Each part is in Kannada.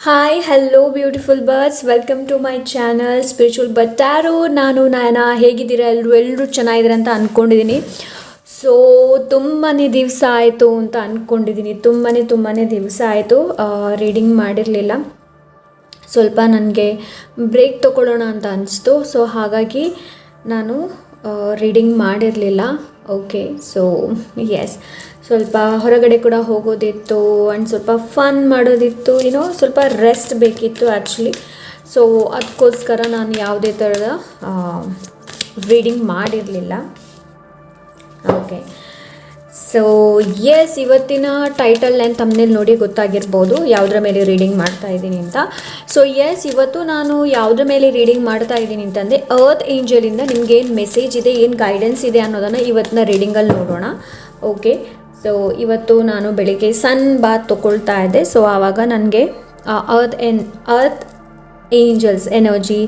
Hi hello beautiful birds, welcome to my channel spiritual ಬಟ್ಟಾರು. ನಾನು ನಯನ. ಹೇಗಿದ್ದೀರಾ ಎಲ್ಲರೂ ಚೆನ್ನಾಗಿದ್ದೀರ ಅಂತ ಅಂದ್ಕೊಂಡಿದ್ದೀನಿ. ಸೊ ತುಂಬಾ ದಿವಸ ಆಯಿತು ಅಂತ ಅಂದ್ಕೊಂಡಿದ್ದೀನಿ. ತುಂಬಾ ದಿವಸ ಆಯಿತು ರೀಡಿಂಗ್ ಮಾಡಿರಲಿಲ್ಲ. ಸ್ವಲ್ಪ ನನಗೆ ಬ್ರೇಕ್ ತೊಗೊಳ್ಳೋಣ ಅಂತ ಅನಿಸ್ತು. ಸೊ ಹಾಗಾಗಿ ನಾನು ರೀಡಿಂಗ್ ಮಾಡಿರಲಿಲ್ಲ. ಓಕೆ, ಸೊ ಎಸ್, ಸ್ವಲ್ಪ ಹೊರಗಡೆ ಕೂಡ ಹೋಗೋದಿತ್ತು ಆ್ಯಂಡ್ ಸ್ವಲ್ಪ ಫನ್ ಮಾಡೋದಿತ್ತು, ಸ್ವಲ್ಪ ರೆಸ್ಟ್ ಬೇಕಿತ್ತು ಆ್ಯಕ್ಚುಲಿ. ಸೊ ಅದಕ್ಕೋಸ್ಕರ ನಾನು ಯಾವುದೇ ಥರದ ರೀಡಿಂಗ್ ಮಾಡಿರಲಿಲ್ಲ. ಓಕೆ, ಸೊ ಎಸ್, ಇವತ್ತಿನ ಟೈಟಲ್ ಆ್ಯಂಡ್ ಥಂಬ್ನೇಲ್ ನೋಡಿ ಗೊತ್ತಾಗಿರ್ಬೋದು ಯಾವುದರ ಮೇಲೆ ರೀಡಿಂಗ್ ಮಾಡ್ತಾ ಇದ್ದೀನಿ ಅಂತ. ಸೊ ಎಸ್, ಇವತ್ತು ನಾನು ಯಾವುದ್ರ ಮೇಲೆ ರೀಡಿಂಗ್ ಮಾಡ್ತಾ ಇದ್ದೀನಿ ಅಂತಂದರೆ ಅರ್ತ್ ಏಂಜಲಿಂದ ನಿಮ್ಗೆ ಏನು ಮೆಸೇಜ್ ಇದೆ, ಏನು ಗೈಡೆನ್ಸ್ ಇದೆ ಅನ್ನೋದನ್ನು ಇವತ್ತಿನ ರೀಡಿಂಗಲ್ಲಿ ನೋಡೋಣ. ಓಕೆ, ಸೊ ಇವತ್ತು ನಾನು ಬೆಳಿಗ್ಗೆ ಸನ್ ಬಾತ್ ತೊಗೊಳ್ತಾ ಇದ್ದೆ. ಸೊ ಆವಾಗ ನನಗೆ ಅರ್ತ್ ಏಂಜಲ್ಸ್ ಎನರ್ಜಿ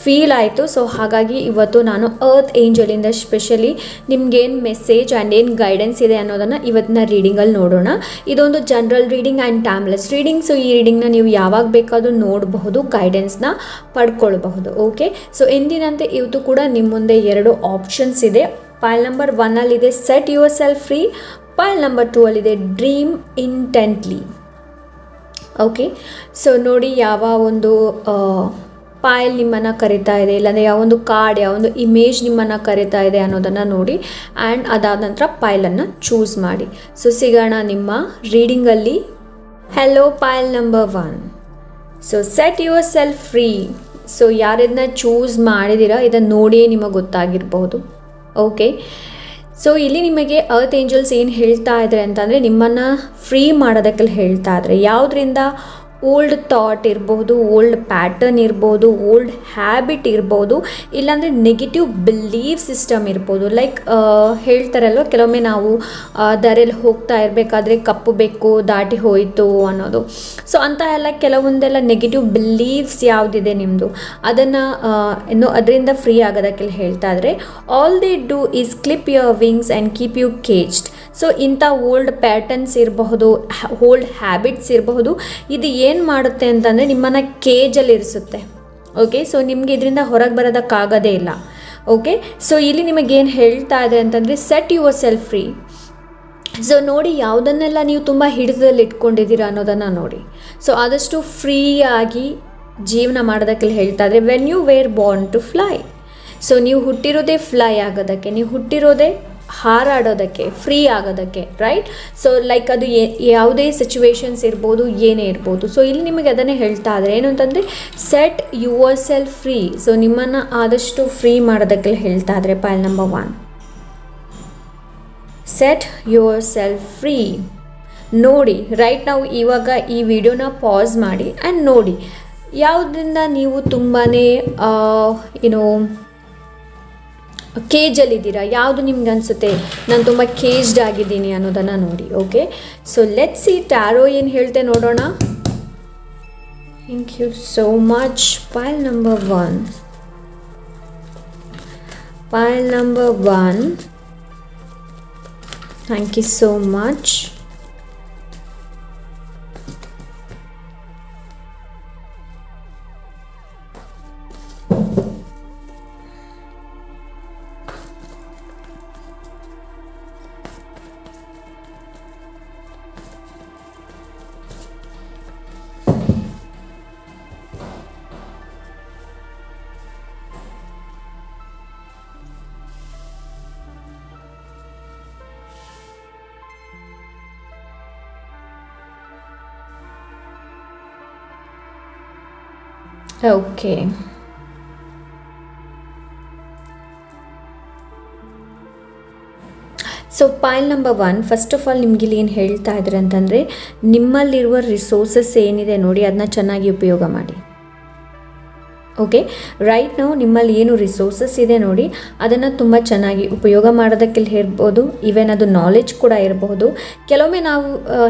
ಫೀಲ್ ಆಯಿತು. ಸೊ ಹಾಗಾಗಿ ಇವತ್ತು ನಾನು ಅರ್ತ್ ಏಂಜಲಿಂದ ಸ್ಪೆಷಲಿ ನಿಮ್ಗೇನು ಮೆಸೇಜ್ ಆ್ಯಂಡ್ ಏನು ಗೈಡೆನ್ಸ್ ಇದೆ ಅನ್ನೋದನ್ನು ಇವತ್ತಿನ ರೀಡಿಂಗಲ್ಲಿ ನೋಡೋಣ. ಇದೊಂದು general reading and timeless reading. So ಈ ರೀಡಿಂಗ್ನ ನೀವು ಯಾವಾಗ ಬೇಕಾದರೂ ನೋಡಬಹುದು, ಗೈಡೆನ್ಸ್ನ ಪಡ್ಕೊಳ್ಬಹುದು. ಓಕೆ, ಸೊ ಎಂದಿನಂತೆ ಇವತ್ತು ಕೂಡ ನಿಮ್ಮ ಮುಂದೆ 2 ಆಪ್ಷನ್ಸ್ ಇದೆ. ಪೈಲ್ ನಂಬರ್ 1ಅಲ್ಲಿದೆ set yourself free, pile number 2ಅಲ್ಲಿದೆ ಡ್ರೀಮ್ ಇಂಟೆಂಟ್ಲಿ. ಓಕೆ, ಸೊ ನೋಡಿ ಯಾವ ಒಂದು ಪಾಯಲ್ ನಿಮ್ಮನ್ನು ಕರಿತಾ ಇದೆ, ಇಲ್ಲಾಂದರೆ ಯಾವೊಂದು ಕಾರ್ಡ್, ಯಾವೊಂದು ಇಮೇಜ್ ನಿಮ್ಮನ್ನು ಕರಿತಾ ಇದೆ ಅನ್ನೋದನ್ನು ನೋಡಿ ಆ್ಯಂಡ್ ಅದಾದ ನಂತರ ಪಾಯಲನ್ನು ಚೂಸ್ ಮಾಡಿ. ಸೊ ಸಿಗೋಣ ನಿಮ್ಮ ರೀಡಿಂಗಲ್ಲಿ. Hello pile number 1. So set yourself free. So ಯಾರದನ್ನ ಚೂಸ್ ಮಾಡಿದ್ದೀರಾ ಇದನ್ನು ನೋಡಿಯೇ ನಿಮಗೆ ಗೊತ್ತಾಗಿರ್ಬೋದು. ಓಕೆ, ಸೊ ಇಲ್ಲಿ ನಿಮಗೆ ಅರ್ತ್ ಏಂಜಲ್ಸ್ ಏನು ಹೇಳ್ತಾ ಇದ್ದಾರೆ ಅಂತಂದರೆ ನಿಮ್ಮನ್ನು ಫ್ರೀ ಮಾಡೋದಕ್ಕೆ ಹೇಳ್ತಾ ಇದ್ದಾರೆ. ಯಾವುದರಿಂದ? ಓಲ್ಡ್ ಥಾಟ್ ಇರ್ಬೋದು, ಓಲ್ಡ್ ಪ್ಯಾಟರ್ನ್ ಇರ್ಬೋದು, ಓಲ್ಡ್ ಹ್ಯಾಬಿಟ್ ಇರ್ಬೋದು, ಇಲ್ಲಾಂದರೆ ನೆಗೆಟಿವ್ ಬಿಲೀಫ್ ಸಿಸ್ಟಮ್ ಇರ್ಬೋದು. ಲೈಕ್ ಹೇಳ್ತಾರಲ್ವ, ಕೆಲವೊಮ್ಮೆ ನಾವು ದಾರಿಯಲ್ಲಿ ಹೋಗ್ತಾ ಇರಬೇಕಾದ್ರೆ ಕಪ್ಪು ಬೆಕ್ಕು ದಾಟಿ ಹೋಯಿತು ಅನ್ನೋದು. ಸೊ ಅಂತ ಎಲ್ಲ ಕೆಲವೊಂದೆಲ್ಲ ನೆಗೆಟಿವ್ ಬಿಲೀಫ್ಸ್ ಯಾವುದಿದೆ ನಿಮ್ಮದು, ಅದನ್ನು ಅದರಿಂದ ಫ್ರೀ ಆಗೋದಕ್ಕೆ ಹೇಳ್ತಾ ಇದ್ದಾರೆ. All they do is clip your wings and keep you caged. So ಇಂಥ ಓಲ್ಡ್ ಪ್ಯಾಟರ್ನ್ಸ್ ಇರಬಹುದು, ಓಲ್ಡ್ ಹ್ಯಾಬಿಟ್ಸ್ ಇರಬಹುದು, ಇದು ಏನು ಮಾಡುತ್ತೆ ಅಂತಂದರೆ ನಿಮ್ಮನ್ನು ಕೇಜಲ್ಲಿ ಇರಿಸುತ್ತೆ. ಓಕೆ, ಸೊ ನಿಮಗೆ ಇದರಿಂದ ಹೊರಗೆ ಬರೋದಕ್ಕಾಗೋದೇ ಇಲ್ಲ. ಓಕೆ, ಸೊ ಇಲ್ಲಿ ನಿಮಗೇನು ಹೇಳ್ತಾ ಇದೆ ಅಂತಂದರೆ set yourself free. So ನೋಡಿ, ಯಾವುದನ್ನೆಲ್ಲ ನೀವು ತುಂಬ ಹಿಡಿತದಲ್ಲಿ ಇಟ್ಕೊಂಡಿದ್ದೀರಾ ಅನ್ನೋದನ್ನು ನೋಡಿ. ಸೊ ಆದಷ್ಟು ಫ್ರೀಯಾಗಿ ಜೀವನ ಮಾಡೋದಕ್ಕೆ ಹೇಳ್ತಾ ಇದ್ರೆ when you were born to fly. So ನೀವು ಹುಟ್ಟಿರೋದೇ ಫ್ಲೈ ಆಗೋದಕ್ಕೆ, ನೀವು ಹುಟ್ಟಿರೋದೇ ಹಾರಾಡೋದಕ್ಕೆ, ಫ್ರೀ ಆಗೋದಕ್ಕೆ, ರೈಟ್? ಸೊ ಲೈಕ್ ಅದು ಯಾವುದೇ ಸಿಚುವೇಶನ್ಸ್ ಇರ್ಬೋದು, ಏನೇ ಇರ್ಬೋದು. ಸೊ ಇಲ್ಲಿ ನಿಮಗೆ ಅದನ್ನೇ ಹೇಳ್ತಾ ಇದ್ದಾರೆ. ಏನು ಅಂತಂದರೆ set yourself free. So ನಿಮ್ಮನ್ನು ಆದಷ್ಟು ಫ್ರೀ ಮಾಡೋದಕ್ಕೆ ಹೇಳ್ತಾ ಇದ್ದಾರೆ. Pile number 1, set yourself free. ನೋಡಿ, ರೈಟ್ ನಾವು ಇವಾಗ ಈ ವಿಡಿಯೋನ ಪಾಸ್ ಮಾಡಿ ಆ್ಯಂಡ್ ನೋಡಿ ಯಾವುದರಿಂದ ನೀವು ತುಂಬಾ ಕೇಜಲ್ಲಿದ್ದೀರಾ, ಯಾವುದು ನಿಮ್ಗೆ ಅನಿಸುತ್ತೆ ನಾನು ತುಂಬ ಕೇಜ್ಡ್ ಆಗಿದ್ದೀನಿ ಅನ್ನೋದನ್ನು ನೋಡಿ. Okay, so let's see tarot ಏನು ಹೇಳ್ತೆ ನೋಡೋಣ. Thank you so much. Pile number 1, pile number 1, thank you so much. Okay, so pile number 1, first of all ನಿಮ್ಗೆ ಇಲ್ಲಿ ಏನು ಹೇಳ್ತಾ ಇದ್ದಾರೆ ಅಂತಂದರೆ ನಿಮ್ಮಲ್ಲಿರುವ ರಿಸೋರ್ಸಸ್ ಏನಿದೆ ನೋಡಿ ಅದನ್ನ ಚೆನ್ನಾಗಿ ಉಪಯೋಗ ಮಾಡಿ. ಓಕೆ, ರೈಟ್ ನಾವು ನಿಮ್ಮಲ್ಲಿ ಏನು ರಿಸೋರ್ಸಸ್ ಇದೆ ನೋಡಿ ಅದನ್ನು ತುಂಬ ಚೆನ್ನಾಗಿ ಉಪಯೋಗ ಮಾಡೋದಕ್ಕೆ ಇರ್ಬೋದು. ಈವನ್ ಅದು ನಾಲೆಜ್ ಕೂಡ ಇರಬಹುದು. ಕೆಲವೊಮ್ಮೆ ನಾವು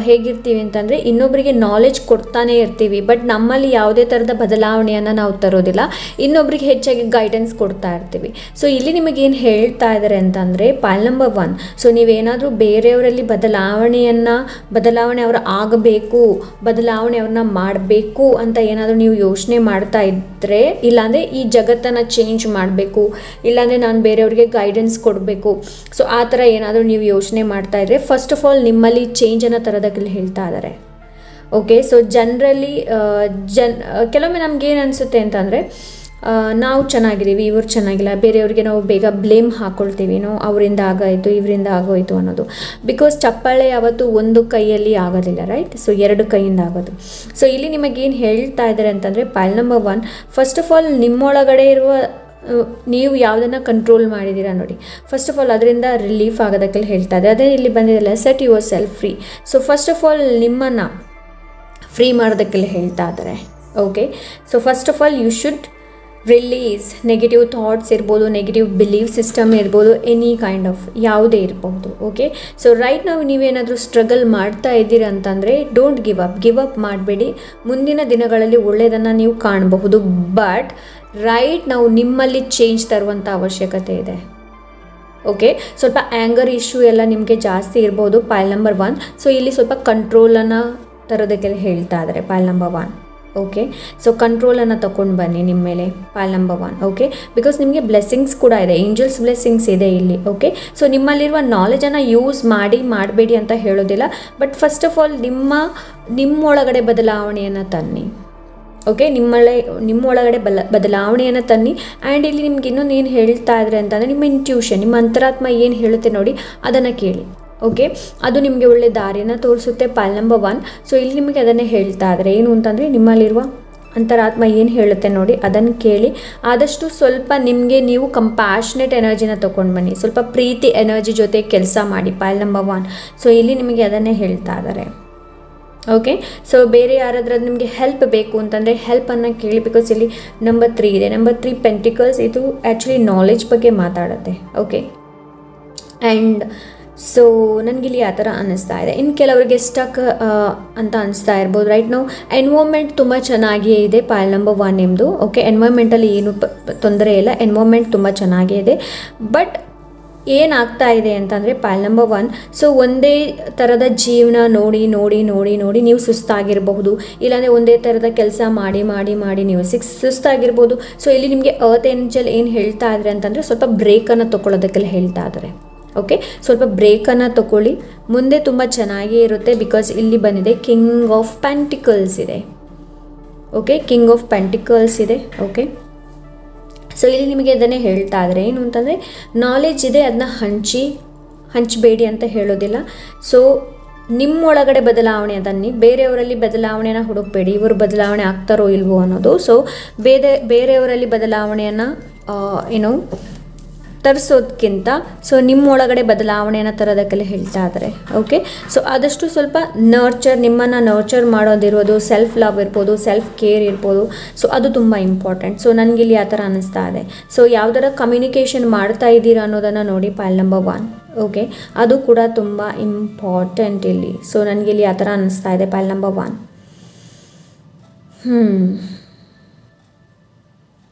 ಹೇಗಿರ್ತೀವಿ ಅಂತಂದರೆ ಇನ್ನೊಬ್ಬರಿಗೆ ನಾಲೆಜ್ ಕೊಡ್ತಾನೆ ಇರ್ತೀವಿ, ಬಟ್ ನಮ್ಮಲ್ಲಿ ಯಾವುದೇ ಥರದ ಬದಲಾವಣೆಯನ್ನು ನಾವು ತರೋದಿಲ್ಲ, ಇನ್ನೊಬ್ರಿಗೆ ಹೆಚ್ಚಾಗಿ ಗೈಡೆನ್ಸ್ ಕೊಡ್ತಾ ಇರ್ತೀವಿ. ಸೊ ಇಲ್ಲಿ ನಿಮಗೇನು ಹೇಳ್ತಾ ಇದ್ದಾರೆ ಅಂತಂದರೆ ಪಾಯಿಂಟ್ ನಂಬರ್ 1, ಸೊ ನೀವೇನಾದರೂ ಬೇರೆಯವರಲ್ಲಿ ಬದಲಾವಣೆ ಅವರು ಆಗಬೇಕು, ಬದಲಾವಣೆ ಅವ್ರನ್ನ ಮಾಡಬೇಕು ಅಂತ ಏನಾದರೂ ನೀವು ಯೋಚನೆ ಮಾಡ್ತಾ ಇದ್ದರೆ, ಇಲ್ಲಾಂದರೆ ಈ ಜಗತ್ತನ್ನು ಚೇಂಜ್ ಮಾಡಬೇಕು, ಇಲ್ಲಾಂದರೆ ನಾನು ಬೇರೆಯವ್ರಿಗೆ ಗೈಡೆನ್ಸ್ ಕೊಡಬೇಕು, ಸೊ ಆ ಥರ ಏನಾದರೂ ನೀವು ಯೋಚನೆ ಮಾಡ್ತಾ ಇದ್ದರೆ ಫಸ್ಟ್ ಆಫ್ ಆಲ್ ನಿಮ್ಮಲ್ಲಿ ಚೇಂಜನ್ನು ತರೋದಕ್ಕೆ ಹೇಳ್ತಾ ಇದ್ದಾರೆ. ಓಕೆ, ಸೊ ಜನರಲಿ ಕೆಲವೊಮ್ಮೆ ನಮಗೇನು ಅನಿಸುತ್ತೆ ಅಂತಂದರೆ ನಾವು ಚೆನ್ನಾಗಿದ್ದೀವಿ, ಇವ್ರು ಚೆನ್ನಾಗಿಲ್ಲ, ಬೇರೆಯವ್ರಿಗೆ ನಾವು ಬೇಗ ಬ್ಲೇಮ್ ಹಾಕ್ಕೊಳ್ತೀವಿ, ನಾವು ಅವರಿಂದ ಆಗಾಯಿತು ಇವರಿಂದ ಆಗೋಯಿತು ಅನ್ನೋದು. ಬಿಕಾಸ್ ಚಪ್ಪಾಳೆ ಯಾವತ್ತು ಒಂದು ಕೈಯಲ್ಲಿ ಆಗೋದಿಲ್ಲ, ರೈಟ್? ಸೊ 2 ಕೈಯಿಂದ ಆಗೋದು. ಸೊ ಇಲ್ಲಿ ನಿಮಗೇನು ಹೇಳ್ತಾ ಇದ್ದಾರೆ ಅಂತಂದರೆ point number 1, first of all ನಿಮ್ಮೊಳಗಡೆ ಇರುವ ನೀವು ಯಾವುದನ್ನು ಕಂಟ್ರೋಲ್ ಮಾಡಿದ್ದೀರಾ ನೋಡಿ, ಫಸ್ಟ್ ಆಫ್ ಆಲ್ ಅದರಿಂದ ರಿಲೀಫ್ ಆಗೋದಕ್ಕೆಲ್ಲ ಹೇಳ್ತಾ ಇದೆ. ಅದೇ ಇಲ್ಲಿ ಬಂದಿದೆಲ್ಲ set yourself free. So first of all ನಿಮ್ಮನ್ನು ಫ್ರೀ ಮಾಡೋದಕ್ಕೆಲ್ಲ ಹೇಳ್ತಾ ಇದ್ದಾರೆ. Okay, so first of all you should release negative thoughts ಇರ್ಬೋದು, ನೆಗೆಟಿವ್ ಬಿಲೀವ್ ಸಿಸ್ಟಮ್ ಇರ್ಬೋದು, ಎನಿ ಕೈಂಡ್ ಆಫ್ ಯಾವುದೇ ಇರ್ಬೋದು. ಓಕೆ, ಸೊ ರೈಟ್ ನಾವು ನೀವೇನಾದರೂ ಸ್ಟ್ರಗಲ್ ಮಾಡ್ತಾ ಇದ್ದೀರಾ ಅಂತಂದರೆ ಡೋಂಟ್ ಗಿವ್ ಅಪ್ ಮಾಡಬೇಡಿ. ಮುಂದಿನ ದಿನಗಳಲ್ಲಿ ಒಳ್ಳೆಯದನ್ನು ನೀವು ಕಾಣಬಹುದು, ಬಟ್ ರೈಟ್ ನಾವು ನಿಮ್ಮಲ್ಲಿ ಚೇಂಜ್ ತರುವಂಥ ಅವಶ್ಯಕತೆ ಇದೆ. ಓಕೆ, ಸ್ವಲ್ಪ ಆ್ಯಂಗರ್ ಇಶ್ಯೂ ಎಲ್ಲ ನಿಮಗೆ ಜಾಸ್ತಿ ಇರ್ಬೋದು ಪಾಯಿಂಟ್ ನಂಬರ್ 1. ಸೊ ಇಲ್ಲಿ ಸ್ವಲ್ಪ ಕಂಟ್ರೋಲನ್ನು ತರೋದಕ್ಕೆಲ್ಲ ಹೇಳ್ತಾ ಇದ್ದಾರೆ ಪಾಯಿಂಟ್ ನಂಬರ್ 1. ಓಕೆ, ಸೊ ಕಂಟ್ರೋಲನ್ನು ತಗೊಂಡು ಬನ್ನಿ ನಿಮ್ಮ ಮೇಲೆ ಪಾಯಿಂಟ್ ನಂಬರ್ 1. ಓಕೆ, ಬಿಕಾಸ್ ನಿಮಗೆ ಬ್ಲೆಸ್ಸಿಂಗ್ಸ್ ಕೂಡ ಇದೆ, ಏಂಜಲ್ಸ್ ಬ್ಲೆಸ್ಸಿಂಗ್ಸ್ ಇದೆ ಇಲ್ಲಿ. ಓಕೆ, ಸೊ ನಿಮ್ಮಲ್ಲಿರುವ ನಾಲೆಜನ್ನು ಯೂಸ್ ಮಾಡಬೇಡಿ ಅಂತ ಹೇಳೋದಿಲ್ಲ, ಬಟ್ ಫಸ್ಟ್ ಆಫ್ ಆಲ್ ನಿಮ್ಮೊಳಗಡೆ ಬದಲಾವಣೆಯನ್ನು ತನ್ನಿ. ಓಕೆ, ನಿಮ್ಮೊಳಗಡೆ ಬದಲಾವಣೆಯನ್ನು ತನ್ನಿ. ಆ್ಯಂಡ್ ಇಲ್ಲಿ ನಿಮ್ಗೆ ಇನ್ನೊಂದು ಏನು ಹೇಳ್ತಾ ಇದ್ರೆ ಅಂತಂದರೆ ನಿಮ್ಮ ಇಂಟ್ಯೂಷನ್, ನಿಮ್ಮ ಅಂತರಾತ್ಮ ಏನು ಹೇಳುತ್ತೆ ನೋಡಿ ಅದನ್ನು ಕೇಳಿ. ಓಕೆ, ಅದು ನಿಮಗೆ ಒಳ್ಳೆ ದಾರಿಯನ್ನು ತೋರಿಸುತ್ತೆ ಪಾಯಿಂಟ್ ನಂಬರ್ 1. ಸೊ ಇಲ್ಲಿ ನಿಮಗೆ ಅದನ್ನೇ ಹೇಳ್ತಾ ಇದ್ದಾರೆ ಏನು ಅಂತಂದರೆ ನಿಮ್ಮಲ್ಲಿರುವ ಅಂತರಾತ್ಮ ಏನು ಹೇಳುತ್ತೆ ನೋಡಿ ಅದನ್ನು ಕೇಳಿ. ಆದಷ್ಟು ಸ್ವಲ್ಪ ನಿಮಗೆ ನೀವು ಕಂಪ್ಯಾಷನೇಟ್ ಎನರ್ಜಿನ ತೊಗೊಂಡು ಬನ್ನಿ, ಸ್ವಲ್ಪ ಪ್ರೀತಿ ಎನರ್ಜಿ ಜೊತೆ ಕೆಲಸ ಮಾಡಿ ಪಾಯಿಂಟ್ ನಂಬರ್ 1. ಸೊ ಇಲ್ಲಿ ನಿಮಗೆ ಅದನ್ನೇ ಹೇಳ್ತಾ ಇದ್ದಾರೆ. ಓಕೆ, ಸೊ ಬೇರೆ ಯಾರಾದ್ರೂ ನಿಮಗೆ ಹೆಲ್ಪ್ ಬೇಕು ಅಂತಂದರೆ ಹೆಲ್ಪನ್ನು ಕೇಳಿ, ಬಿಕಾಸ್ ಇಲ್ಲಿ ನಂಬರ್ 3 ಇದೆ. ನಂಬರ್ 3 ಪೆಂಟಿಕಲ್ಸ್, ಇದು ಆ್ಯಕ್ಚುಲಿ ನಾಲೆಜ್ ಬಗ್ಗೆ ಮಾತಾಡುತ್ತೆ. ಓಕೆ, ಆ್ಯಂಡ್ ಸೊ ನನಗಿಲ್ಲಿ ಆ ಥರ ಅನ್ನಿಸ್ತಾ ಇದೆ. ಇನ್ನು ಕೆಲವರಿಗೆ ಸ್ಟಕ್ ಅಂತ ಅನಿಸ್ತಾ ಇರ್ಬೋದು. ರೈಟ್ ನಾವು ಎನ್ವೈರ್ಮೆಂಟ್ ತುಂಬ ಚೆನ್ನಾಗಿಯೇ ಇದೆ ಪಾಯಿಂಟ್ ನಂಬರ್ 1 ನಿಮ್ಮದು. ಓಕೆ, ಎನ್ವೈರ್ಮೆಂಟಲ್ಲಿ ಏನು ತೊಂದರೆ ಇಲ್ಲ, ಎನ್ವೈರ್ಮೆಂಟ್ ತುಂಬ ಚೆನ್ನಾಗೇ ಇದೆ. ಬಟ್ ಏನಾಗ್ತಾ ಇದೆ ಅಂತಂದರೆ ಪಾಯಿಂಟ್ ನಂಬರ್ 1, ಸೊ ಒಂದೇ ಥರದ ಜೀವನ ನೋಡಿ ನೀವು ಸುಸ್ತಾಗಿರಬಹುದು, ಇಲ್ಲಾಂದರೆ ಒಂದೇ ಥರದ ಕೆಲಸ ಮಾಡಿ ನೀವು ಸುಸ್ತಾಗಿರ್ಬೋದು. ಸೊ ಇಲ್ಲಿ ನಿಮಗೆ ಅರ್ತ್ ಏಂಜಲ್ ಏನು ಹೇಳ್ತಾ ಇದ್ದಾರೆ ಅಂತಂದರೆ ಸ್ವಲ್ಪ ಬ್ರೇಕನ್ನು ತೊಗೊಳ್ಳೋದಕ್ಕೆಲ್ಲ ಹೇಳ್ತಾ ಇದ್ದಾರೆ. ಓಕೆ, ಸ್ವಲ್ಪ ಬ್ರೇಕನ್ನು ತೊಗೊಳ್ಳಿ, ಮುಂದೆ ತುಂಬ ಚೆನ್ನಾಗೇ ಇರುತ್ತೆ. ಬಿಕಾಸ್ ಇಲ್ಲಿ ಬಂದಿದೆ ಕಿಂಗ್ ಆಫ್ ಪೆಂಟಿಕಲ್ಸ್ ಇದೆ. ಓಕೆ, ಕಿಂಗ್ ಆಫ್ ಪೆಂಟಿಕಲ್ಸ್ ಇದೆ. ಓಕೆ, ಸೊ ಇಲ್ಲಿ ನಿಮಗೆ ಅದನ್ನೇ ಹೇಳ್ತಾ ಇದ್ದಾರೆ ಏನು ಅಂತಂದರೆ ನಾಲೆಜ್ ಇದೆ, ಅದನ್ನ ಹಂಚಬೇಡಿ ಅಂತ ಹೇಳೋದಿಲ್ಲ. ಸೊ ನಿಮ್ಮೊಳಗಡೆ ಬದಲಾವಣೆ ತನ್ನಿ, ಬೇರೆಯವರಲ್ಲಿ ಬದಲಾವಣೆಯನ್ನು ಹುಡುಕಬೇಡಿ, ಇವರು ಬದಲಾವಣೆ ಆಗ್ತಾರೋ ಇಲ್ವೋ ಅನ್ನೋದು. ಸೊ ಬೇರೆಯವರಲ್ಲಿ ಬದಲಾವಣೆಯನ್ನು ತರಿಸೋದಕ್ಕಿಂತ ಸೊ ನಿಮ್ಮೊಳಗಡೆ ಬದಲಾವಣೆಯನ್ನು ತರೋದಕ್ಕೆಲ್ಲ ಹೇಳ್ತಾ ಇದ್ದಾರೆ. ಓಕೆ, ಸೊ ಆದಷ್ಟು ಸ್ವಲ್ಪ ನಿಮ್ಮನ್ನು ನರ್ಚರ್ ಮಾಡೋದಿರ್ಬೋದು, ಸೆಲ್ಫ್ ಲವ್ ಇರ್ಬೋದು, ಸೆಲ್ಫ್ ಕೇರ್ ಇರ್ಬೋದು. ಸೊ ಅದು ತುಂಬ ಇಂಪಾರ್ಟೆಂಟ್. ಸೊ ನನಗಿಲ್ಲಿ ಆ ಥರ ಅನ್ನಿಸ್ತಾ ಇದೆ. ಸೊ ಯಾವ್ದಾರ ಕಮ್ಯುನಿಕೇಷನ್ ಮಾಡ್ತಾ ಇದ್ದೀರಾ ಅನ್ನೋದನ್ನು ನೋಡಿ ಪಾಯಿಂಟ್ ನಂಬರ್ 1. ಓಕೆ, ಅದು ಕೂಡ ತುಂಬ ಇಂಪಾರ್ಟೆಂಟ್ ಇಲ್ಲಿ. ಸೊ ನನಗಿಲ್ಲಿ ಆ ಥರ ಅನ್ನಿಸ್ತಾ ಇದೆ ಪಾಯಿಂಟ್ ನಂಬರ್ 1.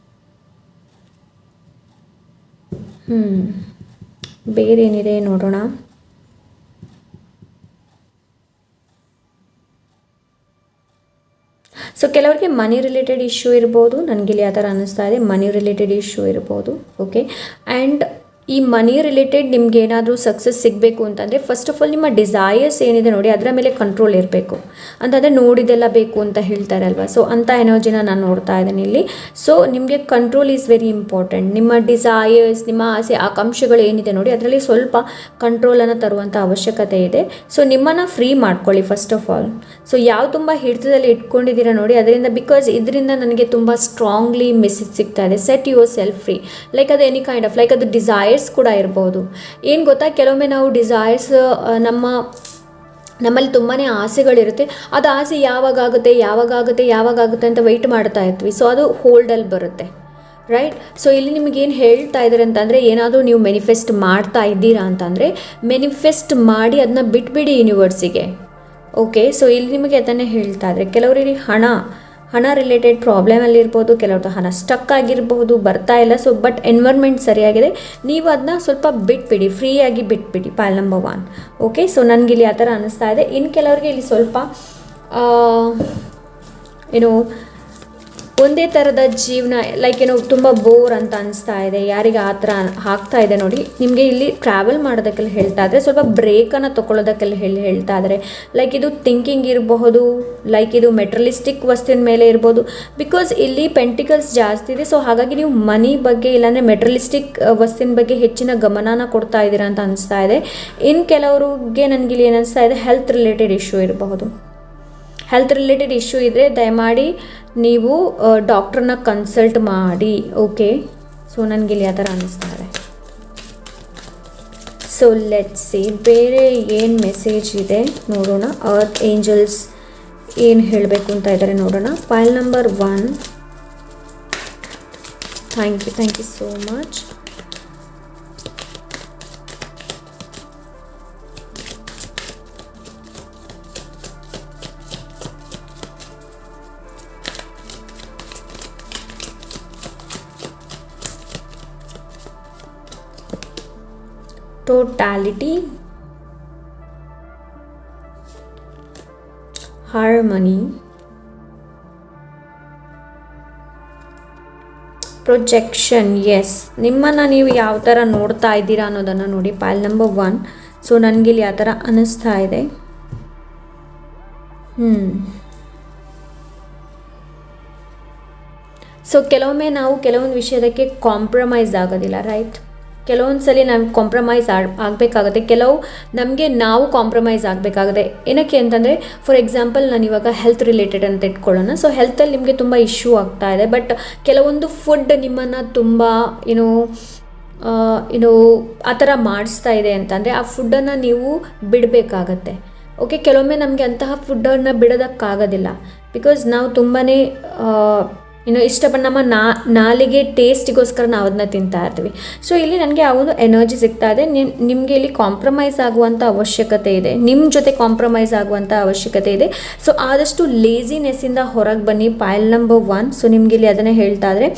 ಬೇರೇನಿದೆ ನೋಡೋಣ. ಸೊ ಕೆಲವರಿಗೆ ಮನಿ ರಿಲೇಟೆಡ್ ಇಶ್ಯೂ ಇರ್ಬೋದು, ನನಗಿಲ್ಲಿ ಆ ಥರ ಅನ್ನಿಸ್ತಾ ಇದೆ, ಮನಿ ರಿಲೇಟೆಡ್ ಇಶ್ಯೂ ಇರ್ಬೋದು. ಓಕೆ, ಆ್ಯಂಡ್ ಈ ಮನಿ ರಿಲೇಟೆಡ್ ನಿಮ್ಗೆ ಏನಾದರೂ ಸಕ್ಸಸ್ ಸಿಗಬೇಕು ಅಂತಂದರೆ ಫಸ್ಟ್ ಆಫ್ ಆಲ್ ನಿಮ್ಮ ಡಿಸೈರ್ಸ್ ಏನಿದೆ ನೋಡಿ ಅದರ ಮೇಲೆ ಕಂಟ್ರೋಲ್ ಇರಬೇಕು. ಅಂತಂದರೆ ನೋಡಿದೆಲ್ಲ ಬೇಕು ಅಂತ ಹೇಳ್ತಾರಲ್ವ, ಸೊ ಅಂಥ ಎನರ್ಜಿನ ನಾನು ನೋಡ್ತಾ ಇದ್ದೀನಿ ಇಲ್ಲಿ. ಸೊ ನಿಮಗೆ ಕಂಟ್ರೋಲ್ ಈಸ್ ವೆರಿ ಇಂಪಾರ್ಟೆಂಟ್. ನಿಮ್ಮ ಡಿಸೈರ್ಸ್, ನಿಮ್ಮ ಆಸೆ ಆಕಾಂಕ್ಷೆಗಳು ಏನಿದೆ ನೋಡಿ ಅದರಲ್ಲಿ ಸ್ವಲ್ಪ ಕಂಟ್ರೋಲನ್ನು ತರುವಂಥ ಅವಶ್ಯಕತೆ ಇದೆ. ಸೊ ನಿಮ್ಮನ್ನು ಫ್ರೀ ಮಾಡ್ಕೊಳ್ಳಿ ಫಸ್ಟ್ ಆಫ್ ಆಲ್. ಸೊ ಯಾವ ತುಂಬ ಹಿಡಿತದಲ್ಲಿ ಇಟ್ಕೊಂಡಿದ್ದೀರಾ ನೋಡಿ ಅದರಿಂದ, ಬಿಕಾಸ್ ಇದರಿಂದ ನನಗೆ ತುಂಬ ಸ್ಟ್ರಾಂಗ್ಲಿ ಮೆಸೇಜ್ ಸಿಗ್ತಾ ಇದೆ, set yourself free. Like ಅದು ಎನಿ ಕೈಂಡ್ ಆಫ್ ಲೈಕ್ ಅದು ಡಿಸೈರ್ಸ್ ಕೂಡ ಇರ್ಬೋದು. ಏನು ಗೊತ್ತಾ, ಕೆಲವೊಮ್ಮೆ ನಾವು ಡಿಸೈರ್ಸ್ ನಮ್ಮ ನಮ್ಮಲ್ಲಿ ತುಂಬಾ ಆಸೆಗಳಿರುತ್ತೆ. ಅದು ಆಸೆ ಯಾವಾಗಾಗುತ್ತೆ ಅಂತ ವೆಯ್ಟ್ ಮಾಡ್ತಾ ಇರ್ತೀವಿ. ಸೊ ಅದು ಹೋಲ್ಡಲ್ಲಿ ಬರುತ್ತೆ, ರೈಟ್. ಸೊ ಇಲ್ಲಿ ನಿಮಗೇನು ಹೇಳ್ತಾ ಇದ್ದಾರೆ ಅಂತಂದರೆ, ಏನಾದರೂ ನೀವು ಮೆನಿಫೆಸ್ಟ್ ಮಾಡ್ತಾ ಇದ್ದೀರಾ ಅಂತಂದರೆ ಮೆನಿಫೆಸ್ಟ್ ಮಾಡಿ ಅದನ್ನ ಬಿಟ್ಬಿಡಿ ಯೂನಿವರ್ಸಿಗೆ. ಓಕೆ, ಸೊ ಇಲ್ಲಿ ನಿಮಗೆ ಅದನ್ನೇ ಹೇಳ್ತಾ ಇದ್ದಾರೆ. ಕೆಲವರಿಗೆ ಹಣ ರಿಲೇಟೆಡ್ ಪ್ರಾಬ್ಲಮಲ್ಲಿರ್ಬೋದು, ಕೆಲವ್ರದ್ದು ಹಣ ಸ್ಟಕ್ ಆಗಿರಬಹುದು, ಬರ್ತಾ ಇಲ್ಲ. ಸೊ ಬಟ್ ಎನ್ವೈರ್ಮೆಂಟ್ ಸರಿಯಾಗಿದೆ, ನೀವು ಅದನ್ನ ಸ್ವಲ್ಪ ಬಿಟ್ಬಿಡಿ, ಫ್ರೀಯಾಗಿ ಬಿಟ್ಬಿಡಿ. ಪಾಲ್ ನಂಬರ್ 1. ಓಕೆ, ಸೊ ನನಗಿಲ್ಲಿ ಆ ಥರ ಅನ್ನಿಸ್ತಾ ಇದೆ. ಇನ್ನು ಕೆಲವರಿಗೆ ಇಲ್ಲಿ ಸ್ವಲ್ಪ ಏನು ಒಂದೇ ಥರದ ಜೀವನ, ಲೈಕ್ ಏನೋ ತುಂಬ ಬೋರ್ ಅಂತ ಅನಿಸ್ತಾ ಇದೆ. ಯಾರಿಗೆ ಆ ಥರ ಆಗ್ತಾ ಇದೆ ನೋಡಿ, ನಿಮಗೆ ಇಲ್ಲಿ ಟ್ರಾವೆಲ್ ಮಾಡೋದಕ್ಕೆಲ್ಲ ಹೇಳ್ತಾ ಇದ್ದಾರೆ, ಸ್ವಲ್ಪ ಬ್ರೇಕನ್ನು ತೊಗೊಳ್ಳೋದಕ್ಕೆಲ್ಲ ಹೇಳ್ತಾ ಇದ್ದಾರೆ. ಲೈಕ್ ಇದು ಥಿಂಕಿಂಗ್ ಇರಬಹುದು, ಲೈಕ್ ಇದು ಮೆಟೀರಿಯಲಿಸ್ಟಿಕ್ ವಸ್ತುವಿನ ಮೇಲೆ ಇರ್ಬೋದು. ಬಿಕಾಸ್ ಇಲ್ಲಿ ಪೆಂಟಿಕಲ್ಸ್ ಜಾಸ್ತಿ ಇದೆ. ಸೊ ಹಾಗಾಗಿ ನೀವು ಮನಿ ಬಗ್ಗೆ ಇಲ್ಲಾಂದರೆ ಮೆಟೀರಿಯಲಿಸ್ಟಿಕ್ ವಸ್ತುವಿನ ಬಗ್ಗೆ ಹೆಚ್ಚಿನ ಗಮನನ ಕೊಡ್ತಾ ಇದ್ದೀರಾ ಅಂತ ಅನಿಸ್ತಾ ಇದೆ. ಇನ್ನು ಕೆಲವ್ರಿಗೆ ನನಗಿಲ್ಲಿ ಏನು ಅನಿಸ್ತಾ ಇದೆ, ಹೆಲ್ತ್ ರಿಲೇಟೆಡ್ ಇಶ್ಯೂ ಇರಬಹುದು. ಹೆಲ್ತ್ ರಿಲೇಟೆಡ್ ಇಶ್ಯೂ ಇದ್ದರೆ ದಯಮಾಡಿ ನೀವು ಡಾಕ್ಟ್ರನ್ನ ಕನ್ಸಲ್ಟ್ ಮಾಡಿ. ಓಕೆ, ಸೊ ನನಗಿಲ್ಲಿ ಆ ಥರ ಅನ್ನಿಸ್ತಾ ಇದೆ. ಸೊ ಲೆಟ್ಸ್ ಸಿ ಬೇರೆ ಏನು ಮೆಸೇಜ್ ಇದೆ ನೋಡೋಣ. ಅರ್ತ್ ಏಂಜಲ್ಸ್ ಏನು ಹೇಳಬೇಕು ಅಂತ ಇದ್ದಾರೆ ನೋಡೋಣ. Pile number 1. Thank you so much. Totality, harmony, projection. Yes, ನಿಮ್ಮನ್ನು ನೀವು ಯಾವ ಥರ ನೋಡ್ತಾ ಇದ್ದೀರಾ ಅನ್ನೋದನ್ನು ನೋಡಿ. File number 1. ಸೊ ನನಗಿಲ್ಲಿ ಆ ಥರ ಅನ್ನಿಸ್ತಾ ಇದೆ. ಸೊ ಕೆಲವೊಮ್ಮೆ ನಾವು ಕೆಲವೊಂದು ವಿಷಯದಕ್ಕೆ ಕಾಂಪ್ರಮೈಸ್ ಆಗೋದಿಲ್ಲ, ರೈಟ್. ಕೆಲವೊಂದು ಸಲ ನಾವು ಕಾಂಪ್ರಮೈಸ್ ಆಗಬೇಕಾಗುತ್ತೆ, ಕೆಲವು ನಮಗೆ ನಾವು ಕಾಂಪ್ರಮೈಸ್ ಆಗಬೇಕಾಗುತ್ತೆ. ಏನಕ್ಕೆ ಅಂತಂದರೆ, ಫಾರ್ ಎಕ್ಸಾಂಪಲ್ ನಾನು ಇವಾಗ ಹೆಲ್ತ್ ರಿಲೇಟೆಡ್ ಅಂತ ಇಟ್ಕೊಳ್ಳೋಣ. ಸೊ ಹೆಲ್ತಲ್ಲಿ ನಿಮಗೆ ತುಂಬ ಇಶ್ಯೂ ಆಗ್ತಾ ಇದೆ, ಬಟ್ ಕೆಲವೊಂದು ಫುಡ್ ನಿಮ್ಮನ್ನು ತುಂಬ ಏನೋ ಆ ಥರ ಮಾಡಿಸ್ತಾ ಇದೆ ಅಂತಂದರೆ ಆ ಫುಡ್ಡನ್ನು ನೀವು ಬಿಡಬೇಕಾಗತ್ತೆ. ಓಕೆ, ಕೆಲವೊಮ್ಮೆ ನಮಗೆ ಅಂತಹ ಫುಡ್ಡನ್ನು ಬಿಡೋದಕ್ಕಾಗೋದಿಲ್ಲ. ಬಿಕಾಸ್ ನಾವು ತುಂಬಾ ಇಷ್ಟಪಟ್ಟು ನಮ್ಮ ನಾಲಿಗೆ ಟೇಸ್ಟಿಗೋಸ್ಕರ ನಾವು ಅದನ್ನ ತಿಂತಾ ಇರ್ತೀವಿ. ಸೊ ಇಲ್ಲಿ ನನಗೆ ಆ ಒಂದು ಎನರ್ಜಿ ಸಿಗ್ತಾ ಇದೆ. ನಿಮಗೆ ಇಲ್ಲಿ ಕಾಂಪ್ರಮೈಸ್ ಆಗುವಂಥ ಅವಶ್ಯಕತೆ ಇದೆ, ನಿಮ್ಮ ಜೊತೆ ಕಾಂಪ್ರಮೈಸ್ ಆಗುವಂಥ ಅವಶ್ಯಕತೆ ಇದೆ. ಸೊ ಆದಷ್ಟು ಲೇಸಿನೆಸ್ಸಿಂದ ಹೊರಗೆ ಬನ್ನಿ. File number 1. ಸೊ ನಿಮಗೆ ಇಲ್ಲಿ ಅದನ್ನೇ ಹೇಳ್ತಾ ಇದ್ದಾರೆ,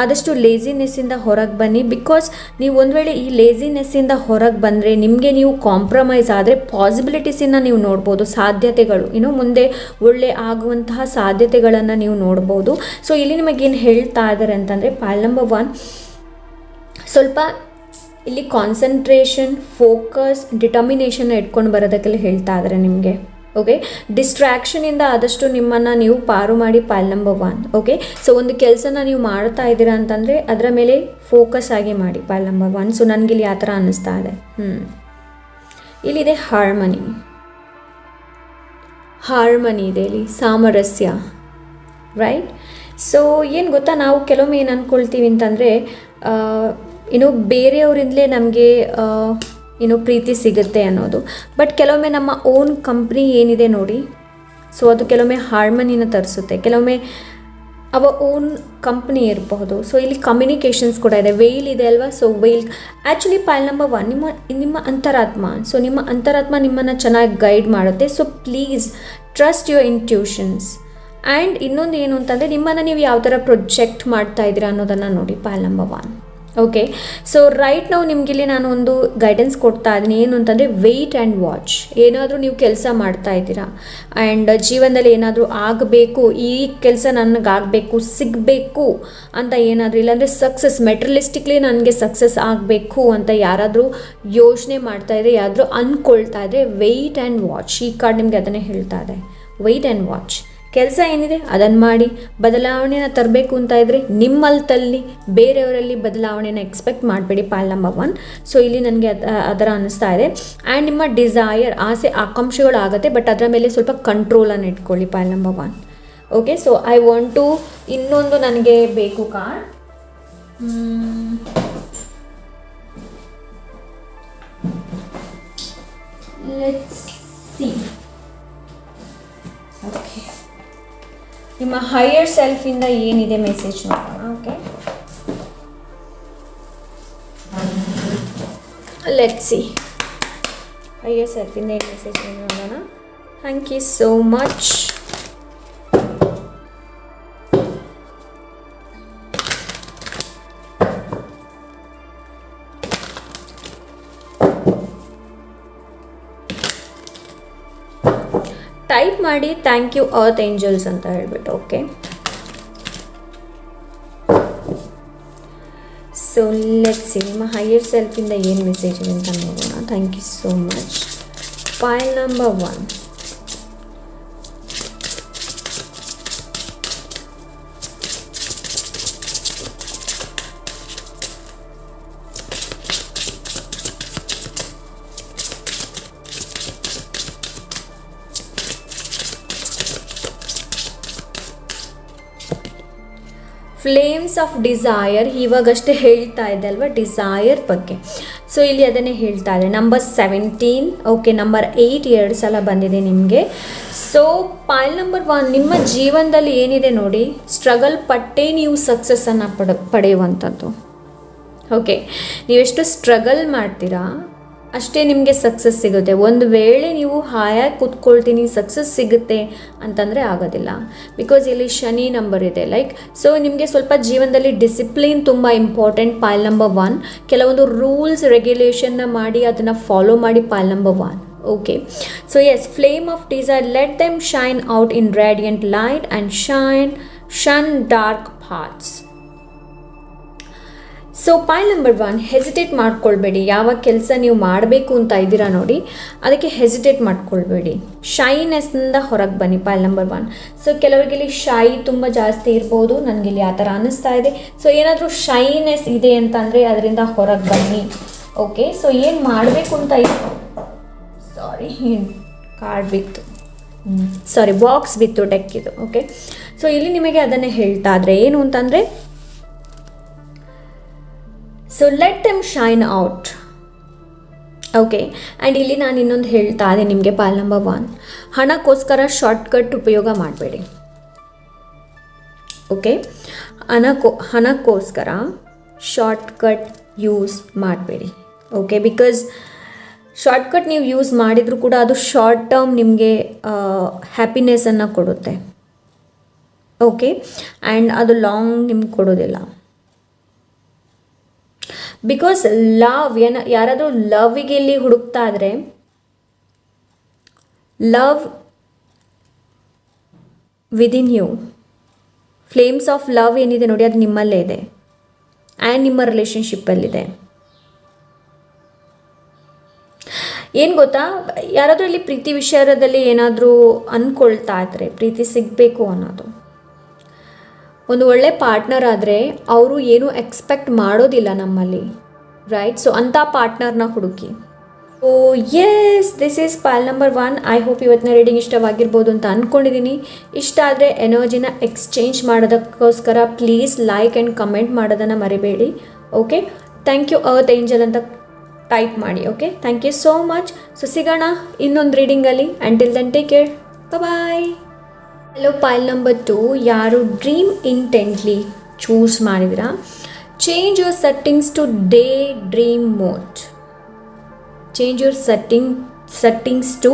ಆದಷ್ಟು ಲೇಸಿನೆಸ್ಸಿಂದ ಹೊರಗೆ ಬನ್ನಿ. ಬಿಕಾಸ್ ನೀವು ಒಂದು ವೇಳೆ ಈ ಲೇಸಿನೆಸ್ಸಿಂದ ಹೊರಗೆ ಬಂದರೆ, ನಿಮಗೆ ನೀವು ಕಾಂಪ್ರಮೈಸ್ ಆದರೆ ಪಾಸಿಬಿಲಿಟೀಸನ್ನು ನೀವು ನೋಡ್ಬೋದು, ಸಾಧ್ಯತೆಗಳು ಮುಂದೆ ಒಳ್ಳೆ ಆಗುವಂತಹ ಸಾಧ್ಯತೆಗಳನ್ನು ನೀವು ನೋಡ್ಬೋದು. ಸೊ ಇಲ್ಲಿ ನಿಮಗೇನು ಹೇಳ್ತಾ ಇದ್ದಾರೆ ಅಂತಂದರೆ, ಫೈಲ್ ನಂಬರ್ 1 ಸ್ವಲ್ಪ ಇಲ್ಲಿ ಕಾನ್ಸಂಟ್ರೇಷನ್, ಫೋಕಸ್, ಡಿಟರ್ಮಿನೇಷನ್ ಇಟ್ಕೊಂಡು ಬರೋದಕ್ಕೆಲ್ಲ ಹೇಳ್ತಾ ಇದ್ದಾರೆ ನಿಮಗೆ. ಓಕೆ, ಡಿಸ್ಟ್ರ್ಯಾಕ್ಷನಿಂದ ಆದಷ್ಟು ನಿಮ್ಮನ್ನು ನೀವು ಪಾರು ಮಾಡಿ. File number 1. ಓಕೆ, ಸೊ ಒಂದು ಕೆಲಸನ ನೀವು ಮಾಡ್ತಾ ಇದ್ದೀರಾ ಅಂತಂದರೆ ಅದರ ಮೇಲೆ ಫೋಕಸ್ ಆಗಿ ಮಾಡಿ. File number 1. ಸೊ ನನಗಿಲ್ಲಿ ಆ ಥರ ಅನ್ನಿಸ್ತಾ ಇದೆ. ಇಲ್ಲಿದೆ ಹಾರ್ಮನಿ ಇದೆ, ಇಲ್ಲಿ ಸಾಮರಸ್ಯ, ರೈಟ್. ಸೊ ಏನು ಗೊತ್ತಾ, ನಾವು ಕೆಲವೊಮ್ಮೆ ಏನು ಅಂದ್ಕೊಳ್ತೀವಿ ಅಂತಂದರೆ, ಬೇರೆಯವರಿಂದಲೇ ನಮಗೆ ಪ್ರೀತಿ ಸಿಗುತ್ತೆ ಅನ್ನೋದು. ಬಟ್ ಕೆಲವೊಮ್ಮೆ ನಮ್ಮ ಓನ್ ಕಂಪ್ನಿ ಏನಿದೆ ನೋಡಿ, ಸೊ ಅದು ಕೆಲವೊಮ್ಮೆ ಹಾರ್ಮನಿನ ತರಿಸುತ್ತೆ. ಕೆಲವೊಮ್ಮೆ ಅವ ಓನ್ ಕಂಪ್ನಿ ಇರಬಹುದು. ಸೊ ಇಲ್ಲಿ ಕಮ್ಯುನಿಕೇಷನ್ಸ್ ಕೂಡ ಇದೆ, ವೇಲ್ ಇದೆ ಅಲ್ವಾ. So whale actually pile number 1 ನಿಮ್ಮ ಅಂತರಾತ್ಮ. ಸೊ ನಿಮ್ಮ ಅಂತರಾತ್ಮ ನಿಮ್ಮನ್ನು ಚೆನ್ನಾಗಿ ಗೈಡ್ ಮಾಡುತ್ತೆ. So please trust your intuitions. And ಇನ್ನೊಂದು ಏನು ಅಂತಂದರೆ, ನಿಮ್ಮನ್ನು ನೀವು ಯಾವ ಥರ ಪ್ರೊಜೆಕ್ಟ್ ಮಾಡ್ತಾ ಇದ್ದೀರಾ ಅನ್ನೋದನ್ನು ನೋಡಿ. File number 1. Okay, so right ನಾವು ನಿಮಗಿಲ್ಲಿ ನಾನು ಒಂದು ಗೈಡೆನ್ಸ್ ಕೊಡ್ತಾ ಇದ್ದೀನಿ. ಏನು ಅಂತಂದರೆ, ವೆಯ್ಟ್ ಆ್ಯಂಡ್ ವಾಚ್. ಏನಾದರೂ ನೀವು ಕೆಲಸ ಮಾಡ್ತಾ ಇದ್ದೀರಾ ಆ್ಯಂಡ್ ಜೀವನದಲ್ಲಿ ಏನಾದರೂ ಆಗಬೇಕು, ಈ ಕೆಲಸ ನನಗಾಗಬೇಕು, ಸಿಗಬೇಕು ಅಂತ ಏನಾದರೂ, ಇಲ್ಲಾಂದರೆ ಸಕ್ಸಸ್, ಮೆಟೀರಿಯಲಿಸ್ಟಿಕ್ಲಿ ನನಗೆ ಸಕ್ಸಸ್ ಆಗಬೇಕು ಅಂತ ಯಾರಾದರೂ ಯೋಚನೆ ಮಾಡ್ತಾ ಇದ್ದರೆ, ಯಾರಾದರೂ ಅಂದ್ಕೊಳ್ತಾ ಇದ್ದರೆ, ವೆಯ್ಟ್ ಆ್ಯಂಡ್ ವಾಚ್. ಈ ಕಾರ್ಡ್ ನಿಮಗೆ ಅದನ್ನೇ ಹೇಳ್ತಾ ಇದೆ, ವೆಯ್ಟ್ ಆ್ಯಂಡ್ ವಾಚ್. ಕೆಲಸ ಏನಿದೆ ಅದನ್ನು ಮಾಡಿ. ಬದಲಾವಣೆನ ತರಬೇಕು ಅಂತ ಇದ್ದರೆ ನಿಮ್ಮಲ್ಲಿ ಬೇರೆಯವರಲ್ಲಿ ಬದಲಾವಣೆನ ಎಕ್ಸ್ಪೆಕ್ಟ್ ಮಾಡಬೇಡಿ. File number 1. ಸೊ ಇಲ್ಲಿ ನನಗೆ ಅದರ ಅನ್ನಿಸ್ತಾ ಇದೆ. ಆ್ಯಂಡ್ ನಿಮ್ಮ ಡಿಸೈರ್, ಆಸೆ ಆಕಾಂಕ್ಷೆಗಳು ಆಗುತ್ತೆ, ಬಟ್ ಅದರ ಮೇಲೆ ಸ್ವಲ್ಪ ಕಂಟ್ರೋಲನ್ನು ಇಟ್ಕೊಳ್ಳಿ. Pile number 1. Okay, so I want to ಇನ್ನೊಂದು ನನಗೆ ಬೇಕು ಕಾರ್ಡ್. Let's see. ನಿಮ್ಮ ಹೈಯರ್ ಸೆಲ್ಫಿಂದ ಏನಿದೆ ಮೆಸೇಜ್ ನೋಡೋಣ. ಓಕೆ, ಲೆಟ್ಸ್ ಸಿ ಹೈಯರ್ ಸೆಲ್ಫಿಂದ ಏನು ಮೆಸೇಜ್ ನೋಡೋಣ. Thank you so much. Type ಮಾಡಿ ಥ್ಯಾಂಕ್ ಯು ಅರ್ತ್ ಏಂಜಲ್ಸ್ ಅಂತ ಹೇಳ್ಬಿಟ್ಟು. ಓಕೆ, ಸೊ ಲೆಟ್ಸ್ ಸಿ ನಿಮ್ಮ ಹೈಯರ್ ಸೆಲ್ಫಿಂದ ಏನು ಮೆಸೇಜ್ ಇದೆ ಅಂತ ನೋಡೋಣ. Thank you so much. Pile number 1. Flames of desire, ಇವಾಗಷ್ಟೇ ಹೇಳ್ತಾ ಇದ್ದೆ ಅಲ್ವಾ ಡಿಸೈರ್ ಬಗ್ಗೆ. ಸೊ ಇಲ್ಲಿ ಅದನ್ನೇ ಹೇಳ್ತಾ ಇದೆ. ನಂಬರ್ 17. ಓಕೆ, ನಂಬರ್ 8 2 ಸಲ ಬಂದಿದೆ ನಿಮಗೆ. ಸೊ ಪಾಯಿಲ್ ನಂಬರ್ 1, ನಿಮ್ಮ ಜೀವನದಲ್ಲಿ ಏನಿದೆ ನೋಡಿ, ಸ್ಟ್ರಗಲ್ ಪಟ್ಟೇ ನೀವು ಸಕ್ಸಸ್ಸನ್ನು ಪಡೆಯುವಂಥದ್ದು. ಓಕೆ, ನೀವೆಷ್ಟು ಸ್ಟ್ರಗಲ್ ಮಾಡ್ತೀರಾ ಅಷ್ಟೇ ನಿಮಗೆ ಸಕ್ಸಸ್ ಸಿಗುತ್ತೆ. ಒಂದು ವೇಳೆ ನೀವು ಹಾಯಾಗಿ ಕೂತ್ಕೊಳ್ತೀನಿ ಸಕ್ಸಸ್ ಸಿಗುತ್ತೆ ಅಂತಂದರೆ ಆಗೋದಿಲ್ಲ. ಬಿಕಾಸ್ ಇಲ್ಲಿ ಶನಿ ನಂಬರ್ ಇದೆ. ಲೈಕ್ ಸೊ ನಿಮಗೆ ಸ್ವಲ್ಪ ಜೀವನದಲ್ಲಿ ಡಿಸಿಪ್ಲಿನ್ ತುಂಬ ಇಂಪಾರ್ಟೆಂಟ್. ಪಾಯಿಲ್ ನಂಬರ್ 1, ಕೆಲವೊಂದು ರೂಲ್ಸ್ ರೆಗ್ಯುಲೇಷನ್ನ ಮಾಡಿ ಅದನ್ನು ಫಾಲೋ ಮಾಡಿ. Pile number 1. Okay, so yes, flame of desire, let them shine out in radiant light and shun dark parts. So pile number 1, hesitate ಮಾಡ್ಕೊಳ್ಬೇಡಿ. ಯಾವ ಕೆಲಸ ನೀವು ಮಾಡಬೇಕು ಅಂತ ಇದ್ದೀರಾ ನೋಡಿ, ಅದಕ್ಕೆ ಹೆಸಿಟೇಟ್ ಮಾಡ್ಕೊಳ್ಬೇಡಿ. ಶೈನೆಸ್ನಿಂದ ಹೊರಗೆ ಬನ್ನಿ. ಪಾಯಿಲ್ ನಂಬರ್ 1. ಸೊ ಕೆಲವರಿಗೆ ಇಲ್ಲಿ ಶೈ ತುಂಬ ಜಾಸ್ತಿ ಇರ್ಬೋದು, ನನಗಿಲ್ಲಿ ಆ ಥರ ಅನ್ನಿಸ್ತಾ ಇದೆ. ಸೊ ಏನಾದರೂ ಶೈನೆಸ್ ಇದೆ ಅಂತಂದರೆ ಅದರಿಂದ ಹೊರಗೆ ಬನ್ನಿ. ಓಕೆ, ಸೊ ಏನು ಮಾಡಬೇಕು ಅಂತ ಸಾರಿ ಕಾರ್ಡ್ ಬಿತ್ತು, ಸಾರಿ ಬಾಕ್ಸ್ ಬಿತ್ತು, ಡೆಕ್ ಇದು. ಓಕೆ, ಸೊ ಇಲ್ಲಿ ನಿಮಗೆ ಅದನ್ನೇ ಹೇಳ್ತಾ ಇದ್ರೆ ಏನು ಅಂತಂದರೆ, so let them shine out. Okay, and ಇಲ್ಲಿ ನಾನು ಇನ್ನೊಂದು ಹೇಳ್ತಾ ಇದ್ದೆ ನಿಮಗೆ. ಪಾಯಿಲ್ ನಂಬರ್ 1, ಹಣಕ್ಕೋಸ್ಕರ ಶಾರ್ಟ್ಕಟ್ ಉಪಯೋಗ ಮಾಡಬೇಡಿ. ಓಕೆ, ಹಣಕ್ಕೋಸ್ಕರ ಶಾರ್ಟ್ಕಟ್ ಯೂಸ್ ಮಾಡಬೇಡಿ. ಓಕೆ, ಬಿಕಾಸ್ ಶಾರ್ಟ್ಕಟ್ ನೀವು ಯೂಸ್ ಮಾಡಿದರೂ ಕೂಡ ಅದು ಶಾರ್ಟ್ ಟರ್ಮ್ ನಿಮಗೆ ಹ್ಯಾಪಿನೆಸ್ಸನ್ನು ಕೊಡುತ್ತೆ. ಓಕೆ, ಆ್ಯಂಡ್ ಅದು ಲಾಂಗ್ ನಿಮ್ಗೆ ಕೊಡೋದಿಲ್ಲ. ಬಿಕಾಸ್ ಲವ್ ಯಾರಾದರೂ ಲವ್ವಿಗೆ ಇಲ್ಲಿ ಹುಡುಕ್ತಾ ಇದ್ರೆ, love within you, flames of love ಏನಿದೆ ನೋಡಿ ಅದು ನಿಮ್ಮಲ್ಲೇ ಇದೆ ಆ್ಯಂಡ್ ನಿಮ್ಮ ರಿಲೇಷನ್ಶಿಪ್ಪಲ್ಲಿದೆ. ಏನು ಗೊತ್ತಾ, ಯಾರಾದರೂ ಇಲ್ಲಿ ಪ್ರೀತಿ ವಿಷಯದಲ್ಲಿ ಏನಾದರೂ ಅಂದ್ಕೊಳ್ತಾ ಇದ್ರೆ, ಪ್ರೀತಿ ಸಿಗಬೇಕು ಅನ್ನೋದು, ಒಂದು ಒಳ್ಳೆ ಪಾರ್ಟ್ನರ್ ಆದರೆ ಅವರು ಏನೂ ಎಕ್ಸ್ಪೆಕ್ಟ್ ಮಾಡೋದಿಲ್ಲ ನಮ್ಮಲ್ಲಿ, ರೈಟ್? ಸೊ ಅಂಥ ಪಾರ್ಟ್ನರ್ನ ಹುಡುಕಿ. Oh yes, this is pile number 1. I hope ಇವತ್ತಿನ ರೀಡಿಂಗ್ ಇಷ್ಟವಾಗಿರ್ಬೋದು ಅಂತ ಅಂದ್ಕೊಂಡಿದ್ದೀನಿ. ಇಷ್ಟ ಆದರೆ ಎನರ್ಜಿನ ಎಕ್ಸ್ಚೇಂಜ್ ಮಾಡೋದಕ್ಕೋಸ್ಕರ ಪ್ಲೀಸ್ ಲೈಕ್ ಆ್ಯಂಡ್ ಕಮೆಂಟ್ ಮಾಡೋದನ್ನು ಮರಿಬೇಡಿ. Okay, thank you earth angel ಅಂತ ಟೈಪ್ ಮಾಡಿ. Okay, thank you so much. So ಸಿಗೋಣ ಇನ್ನೊಂದು ರೀಡಿಂಗಲ್ಲಿ. Until then take care, bye. Hello pile number 2, ಯಾರು ಡ್ರೀಮ್ ಇಂಟೆಂಟ್ಲಿ ಚೂಸ್ ಮಾಡಿದಿರಾ, change your settings to day dream mode. Change your settings to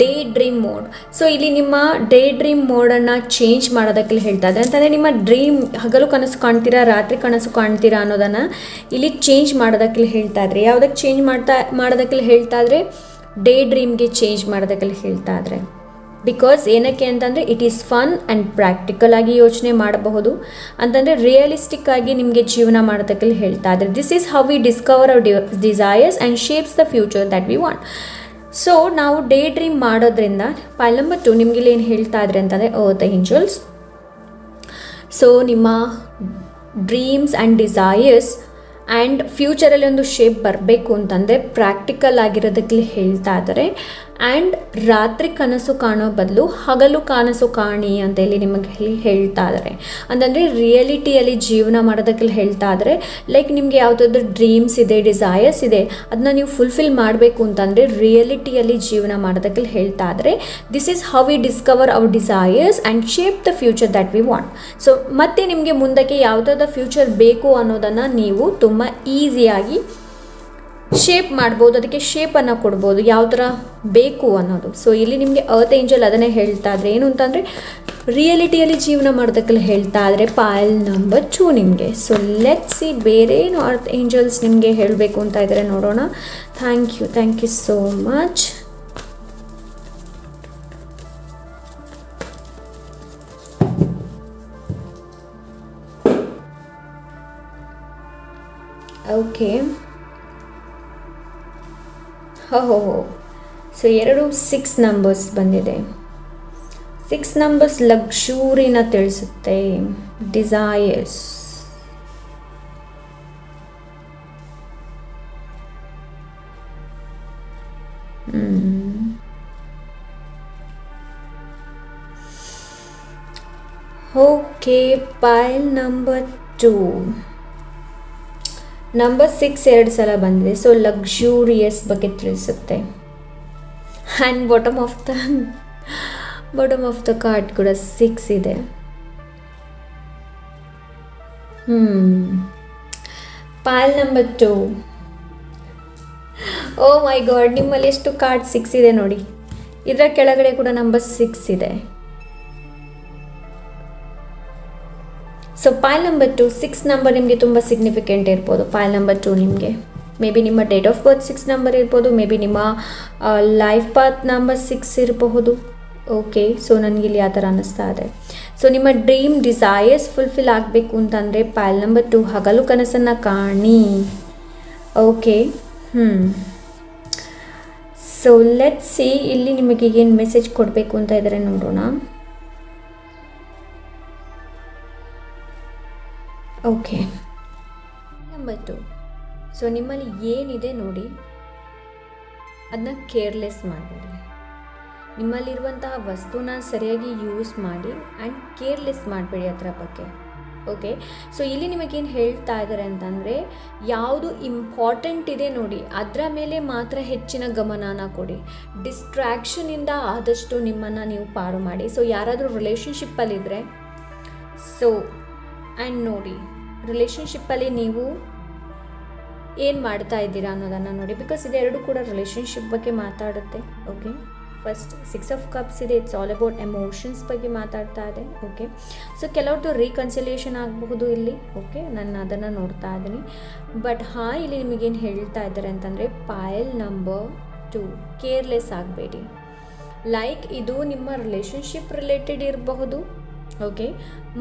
day dream mode. So ಇಲ್ಲಿ ನಿಮ್ಮ ಡೇ ಡ್ರೀಮ್ ಮೋಡನ್ನು ಚೇಂಜ್ ಮಾಡೋದಕ್ಕೆ ಹೇಳ್ತಾ ಇದೆ. ಅಂತಂದರೆ ನಿಮ್ಮ ಡ್ರೀಮ್, ಹಗಲು ಕನಸು ಕಾಣ್ತೀರಾ ರಾತ್ರಿ ಕನಸು ಕಾಣ್ತೀರಾ ಅನ್ನೋದನ್ನು ಇಲ್ಲಿ ಚೇಂಜ್ ಮಾಡೋದಕ್ಕೆ ಹೇಳ್ತಾ ಇದ್ರೆ. ಯಾವುದಕ್ಕೆ ಚೇಂಜ್ ಮಾಡೋದಕ್ಕೆ ಹೇಳ್ತಾ ಇದ್ರೆ, ಡೇ ಡ್ರೀಮ್ಗೆ ಚೇಂಜ್ ಮಾಡೋದಕ್ಕೆ ಹೇಳ್ತಾ ಇದ್ರೆ. ಬಿಕಾಸ್ ಏನಕ್ಕೆ ಅಂತಂದರೆ it is fun and practical ಆಗಿ ಯೋಚನೆ ಮಾಡಬಹುದು. ಅಂತಂದರೆ ರಿಯಲಿಸ್ಟಿಕ್ ಆಗಿ ನಿಮಗೆ ಜೀವನ ಮಾಡೋದಕ್ಕೆ ಹೇಳ್ತಾ ಇದ್ದಾರೆ. This is how we discover our desires and shapes the future that we want. So ನಾವು ಡೇ ಡ್ರೀಮ್ ಮಾಡೋದ್ರಿಂದ ಪಾಯಿಲ್ ನಂಬರ್ 2 ನಿಮಗೆ ಇಲ್ಲಿ ಏನು ಹೇಳ್ತಾ ಇದ್ರೆ ಅಂತಂದರೆ ಅರ್ತ್ ಏಂಜಲ್ಸ್. ಸೊ ನಿಮ್ಮ ಡ್ರೀಮ್ಸ್ ಆ್ಯಂಡ್ ಡಿಸೈರ್ಸ್ ಆ್ಯಂಡ್ ಫ್ಯೂಚರಲ್ಲಿ ಒಂದು ಶೇಪ್ ಬರಬೇಕು ಅಂತಂದರೆ ಪ್ರಾಕ್ಟಿಕಲ್ ಆಗಿರೋದಕ್ಕೆ ಹೇಳ್ತಾ ಇದ್ದಾರೆ. ಆ್ಯಂಡ್ ರಾತ್ರಿ ಕನಸು ಕಾಣೋ ಬದಲು ಹಗಲು ಕನಸು ಕಾಣಿ ಅಂತ ಇಲ್ಲಿ ನಿಮಗೆ ಹೇಳ್ತಾ ಇದ್ದಾರೆ. ಅಂತಂದರೆ ರಿಯಾಲಿಟಿಯಲ್ಲಿ ಜೀವನ ಮಾಡೋದಕ್ಕೆ ಹೇಳ್ತಾ ಇದ್ದಾರೆ. ಲೈಕ್ ನಿಮಗೆ ಯಾವುದಾದ್ರೂ ಡ್ರೀಮ್ಸ್ ಇದೆ, ಡಿಸೈರ್ಸ್ ಇದೆ, ಅದನ್ನ ನೀವು ಫುಲ್ಫಿಲ್ ಮಾಡಬೇಕು ಅಂತಂದರೆ ರಿಯಾಲಿಟಿಯಲ್ಲಿ ಜೀವನ ಮಾಡೋದಕ್ಕೆ ಹೇಳ್ತಾ ಇದ್ದಾರೆ. This is how we discover our desires and shape the future that we want. So ಮತ್ತೆ ನಿಮಗೆ ಮುಂದಕ್ಕೆ ಯಾವುದಾದ ಫ್ಯೂಚರ್ ಬೇಕು ಅನ್ನೋದನ್ನು ನೀವು ತುಂಬ ಈಸಿಯಾಗಿ ಶೇಪ್ ಮಾಡ್ಬೋದು, ಅದಕ್ಕೆ ಶೇಪನ್ನು ಕೊಡ್ಬೋದು, ಯಾವ ಥರ ಬೇಕು ಅನ್ನೋದು. ಸೊ ಇಲ್ಲಿ ನಿಮಗೆ ಅರ್ತ್ ಏಂಜಲ್ ಅದನ್ನೇ ಹೇಳ್ತಾ ಇದ್ರೆ ಏನು ಅಂತಂದರೆ ರಿಯಾಲಿಟಿಯಲ್ಲಿ ಜೀವನ ಮಾಡೋದಕ್ಕೆಲ್ಲ ಹೇಳ್ತಾ ಇದ್ರೆ ಪಾಯಲ್ ನಂಬರ್ 2 ನಿಮಗೆ. ಸೊ ಲೆಟ್ಸ್ ಸಿ ಬೇರೇನು ಅರ್ತ್ ಏಂಜಲ್ಸ್ ನಿಮಗೆ ಹೇಳಬೇಕು ಅಂತ ಇದ್ದಾರೆ ನೋಡೋಣ. Thank you so much. Okay, so 6 numbers ಬಂದಿದೆ. 6 ನಂಬರ್ಸ್ ಲಕ್ಸುರಿನ ತಿಳಿಸುತ್ತೆ, desires. Okay, pile number 2 number 6 2 ಸಲ ಬಂದಿದೆ. ಸೊ ಲಕ್ಸುರಿಯಸ್ ಬಗ್ಗೆ ತಿಳಿಸುತ್ತೆ. And bottom of the card ಕೂಡ 6 ಇದೆ. Pile number 2. ಓ ಮೈ ಗಾಡ್, ನಿಮ್ಮಲ್ಲಿ ಎಷ್ಟು ಕಾರ್ಡ್ 6 ಇದೆ ನೋಡಿ. ಇದರ ಕೆಳಗಡೆ ಕೂಡ ನಂಬರ್ 6 ಇದೆ. ಸೊ ಪೈಲ್ ನಂಬರ್ 2, 6 ನಂಬರ್ ನಿಮಗೆ ತುಂಬ ಸಿಗ್ನಿಫಿಕೆಂಟ್ ಇರ್ಬೋದು. ಪೈಲ್ ನಂಬರ್ 2 ನಿಮಗೆ ಮೇ ಬಿ ನಿಮ್ಮ ಡೇಟ್ ಆಫ್ ಬರ್ತ್ 6 ನಂಬರ್ ಇರ್ಬೋದು, ಮೇ ಬಿ ನಿಮ್ಮ ಲೈಫ್ ಪಾತ್ ನಂಬರ್ 6 ಇರಬಹುದು. ಓಕೆ, ಸೊ ನನಗಿಲ್ಲಿ ಆ ಥರ ಅನ್ನಿಸ್ತಾ ಇದೆ. ಸೊ ನಿಮ್ಮ ಡ್ರೀಮ್ ಡಿಸೈರ್ಸ್ ಫುಲ್ಫಿಲ್ ಆಗಬೇಕು ಅಂತಂದರೆ ಪೈಲ್ ನಂಬರ್ 2 ಹಗಲು ಕನಸನ್ನು ಕಾಣಿ. ಓಕೆ, ಸೊ ಲೆಟ್ಸ್ ಸಿ ಇಲ್ಲಿ ನಿಮಗೆ ಏನು ಮೆಸೇಜ್ ಕೊಡಬೇಕು ಅಂತ ಇದ್ದಾರೆ ನೋಡೋಣ. Okay, number 2. ಸೊ ನಿಮ್ಮಲ್ಲಿ ಏನಿದೆ ನೋಡಿ ಅದನ್ನ ಕೇರ್ಲೆಸ್ ಮಾಡಬೇಡಿ. ನಿಮ್ಮಲ್ಲಿರುವಂತಹ ವಸ್ತುನ ಸರಿಯಾಗಿ ಯೂಸ್ ಮಾಡಿ ಆ್ಯಂಡ್ ಕೇರ್ಲೆಸ್ ಮಾಡಬೇಡಿ ಅದರ ಬಗ್ಗೆ. ಓಕೆ, ಸೊ ಇಲ್ಲಿ ನಿಮಗೇನು ಹೇಳ್ತಾ ಇದ್ದಾರೆ ಅಂತಂದರೆ ಯಾವುದು ಇಂಪಾರ್ಟೆಂಟ್ ಇದೆ ನೋಡಿ ಅದರ ಮೇಲೆ ಮಾತ್ರ ಹೆಚ್ಚಿನ ಗಮನನ ಕೊಡಿ. ಡಿಸ್ಟ್ರ್ಯಾಕ್ಷನಿಂದ ಆದಷ್ಟು ನಿಮ್ಮನ್ನು ನೀವು ಪಾರು ಮಾಡಿ. ಸೊ ಯಾರಾದರೂ ರಿಲೇಷನ್ಶಿಪ್ಪಲ್ಲಿದ್ದರೆ ಸೊ ಆ್ಯಂಡ್ ನೋಡಿ ರಿಲೇಷನ್ಶಿಪ್ಪಲ್ಲಿ ನೀವು ಏನು ಮಾಡ್ತಾ ಇದ್ದೀರಾ ಅನ್ನೋದನ್ನು ನೋಡಿ. ಬಿಕಾಸ್ ಇದೆರಡು ಕೂಡ ರಿಲೇಷನ್ಶಿಪ್ ಬಗ್ಗೆ ಮಾತಾಡುತ್ತೆ. ಓಕೆ, ಫಸ್ಟ್ 6 ಆಫ್ ಕಪ್ಸ್ ಇದೆ, ಇಟ್ಸ್ ಆಲ್ ಅಬೌಟ್ ಎಮೋಷನ್ಸ್ ಬಗ್ಗೆ ಮಾತಾಡ್ತಾ ಇದೆ. ಓಕೆ, ಸೊ ಕೆಲವ್ರದ್ದು ರೀಕನ್ಸಿಲೇಷನ್ ಆಗಬಹುದು ಇಲ್ಲಿ. ಓಕೆ, ನಾನು ಅದನ್ನು ನೋಡ್ತಾ ಇದ್ದೀನಿ. ಬಟ್ ಇಲ್ಲಿ ನಿಮಗೇನು ಹೇಳ್ತಾ ಇದ್ದಾರೆ ಅಂತಂದರೆ ಪೈಲ್ ನಂಬರ್ 2 ಕೇರ್ಲೆಸ್ ಆಗಬೇಡಿ. ಲೈಕ್ ಇದು ನಿಮ್ಮ ರಿಲೇಷನ್ಶಿಪ್ ರಿಲೇಟೆಡ್ ಇರಬಹುದು. ಓಕೆ,